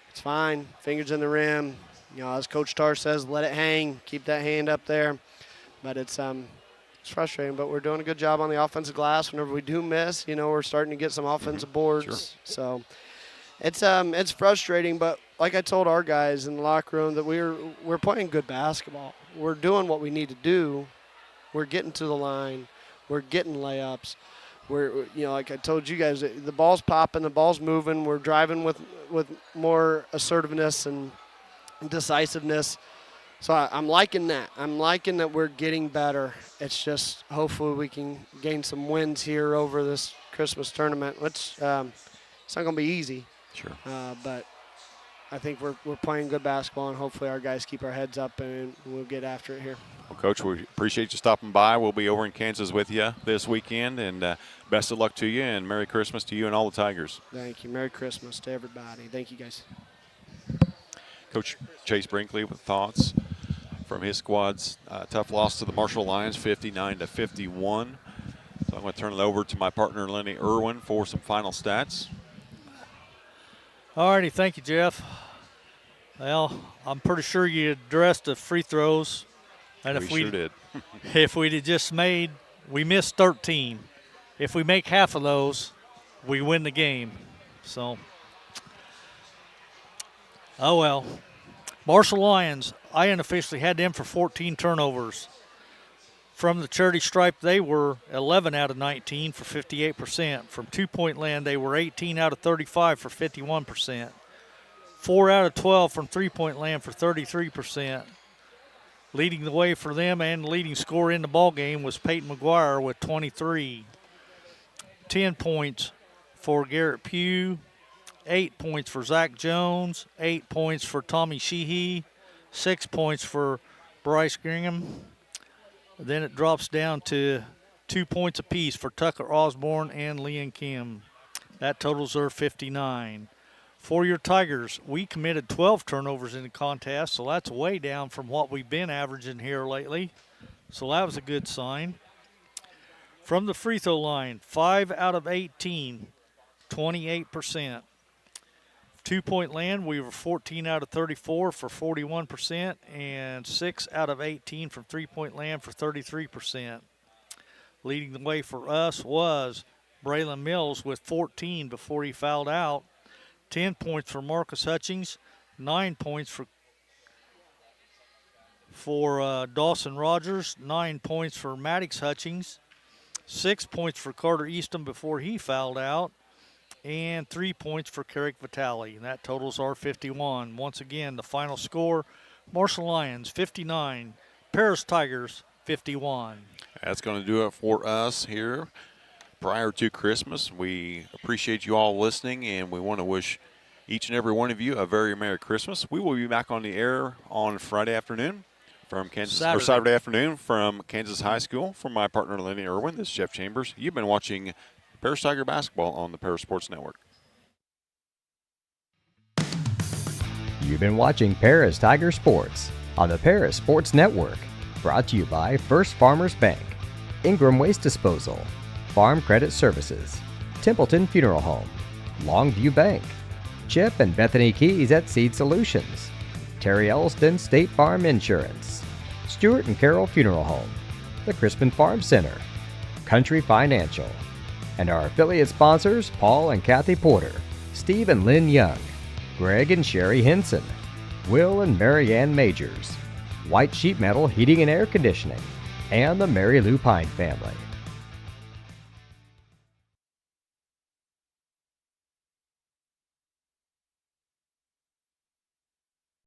It's fine. Fingers in the rim. As Coach Tarr says, let it hang. Keep that hand up there. But it's frustrating, but we're doing a good job on the offensive glass. Whenever we do miss, we're starting to get some offensive boards. Sure. So it's frustrating, but like I told our guys in the locker room, that we're playing good basketball. We're doing what we need to do. We're getting to the line. We're getting layups. We're like I told you guys, the ball's popping, the ball's moving. We're driving with more assertiveness and decisiveness. So I'm liking that. I'm liking that we're getting better. It's just hopefully we can gain some wins here over this Christmas tournament. It's not going to be easy. Sure. But I think we're playing good basketball, and hopefully our guys keep our heads up and we'll get after it here. Well, Coach, we appreciate you stopping by. We'll be over in Kansas with you this weekend, and best of luck to you, and Merry Christmas to you and all the Tigers. Thank you. Merry Christmas to everybody. Thank you, guys. Coach Chase Brinkley with thoughts from his squad's tough loss to the Marshall Lions, 59-51. So I'm going to turn it over to my partner, Lenny Irwin, for some final stats. All righty, thank you, Jeff. Well, I'm pretty sure you addressed the free throws. And we sure did. If we'd have just we missed 13. If we make half of those, we win the game. So, oh well. Marshall Lions, I unofficially had them for 14 turnovers. From the charity stripe, they were 11 out of 19 for 58%. From two-point land, they were 18 out of 35 for 51%. 4 out of 12 from three-point land for 33%. Leading the way for them and leading scorer in the ballgame was Peyton McGuire with 23. 10 points for Garrett Pugh. 8 points for Zach Jones. 8 points for Tommy Sheehy. 6 points for Bryce Gingham. Then it drops down to 2 points apiece for Tucker Osborne and Leon Kim. That totals are 59. For your Tigers, we committed 12 turnovers in the contest, so that's way down from what we've been averaging here lately. So that was a good sign. From the free throw line, 5 out of 18, 28%. Two-point land, we were 14 out of 34 for 41%, and 6 out of 18 from three-point land for 33%. Leading the way for us was Braylon Mills with 14 before he fouled out. 10 points for Marcus Hutchings, 9 points for Dawson Rogers, 9 points for Maddox Hutchings, 6 points for Carter Easton before he fouled out, and 3 points for Carrick Vitale. And that totals are 51. Once again, the final score, Marshall Lions 59, Paris Tigers 51. That's going to do it for us here prior to Christmas. We appreciate you all listening, and we want to wish each and every one of you a very Merry Christmas. We will be back on the air on Friday afternoon from Kansas, or Saturday afternoon from Kansas High School. From my partner, Lenny Irwin, this is Jeff Chambers. You've been watching Paris Tiger basketball on the Paris Sports Network. You've been watching Paris Tiger Sports on the Paris Sports Network, brought to you by First Farmers Bank, Ingram Waste Disposal, Farm Credit Services, Templeton Funeral Home, Longview Bank, Chip and Bethany Keys at Seed Solutions, Terry Elston State Farm Insurance, Stuart and Carroll Funeral Home, the Crispin Farm Center, Country Financial, and our affiliate sponsors Paul and Kathy Porter, Steve and Lynn Young, Greg and Sherry Henson, Will and Mary Ann Majors, White Sheet Metal Heating and Air Conditioning, and the Mary Lou Pine family.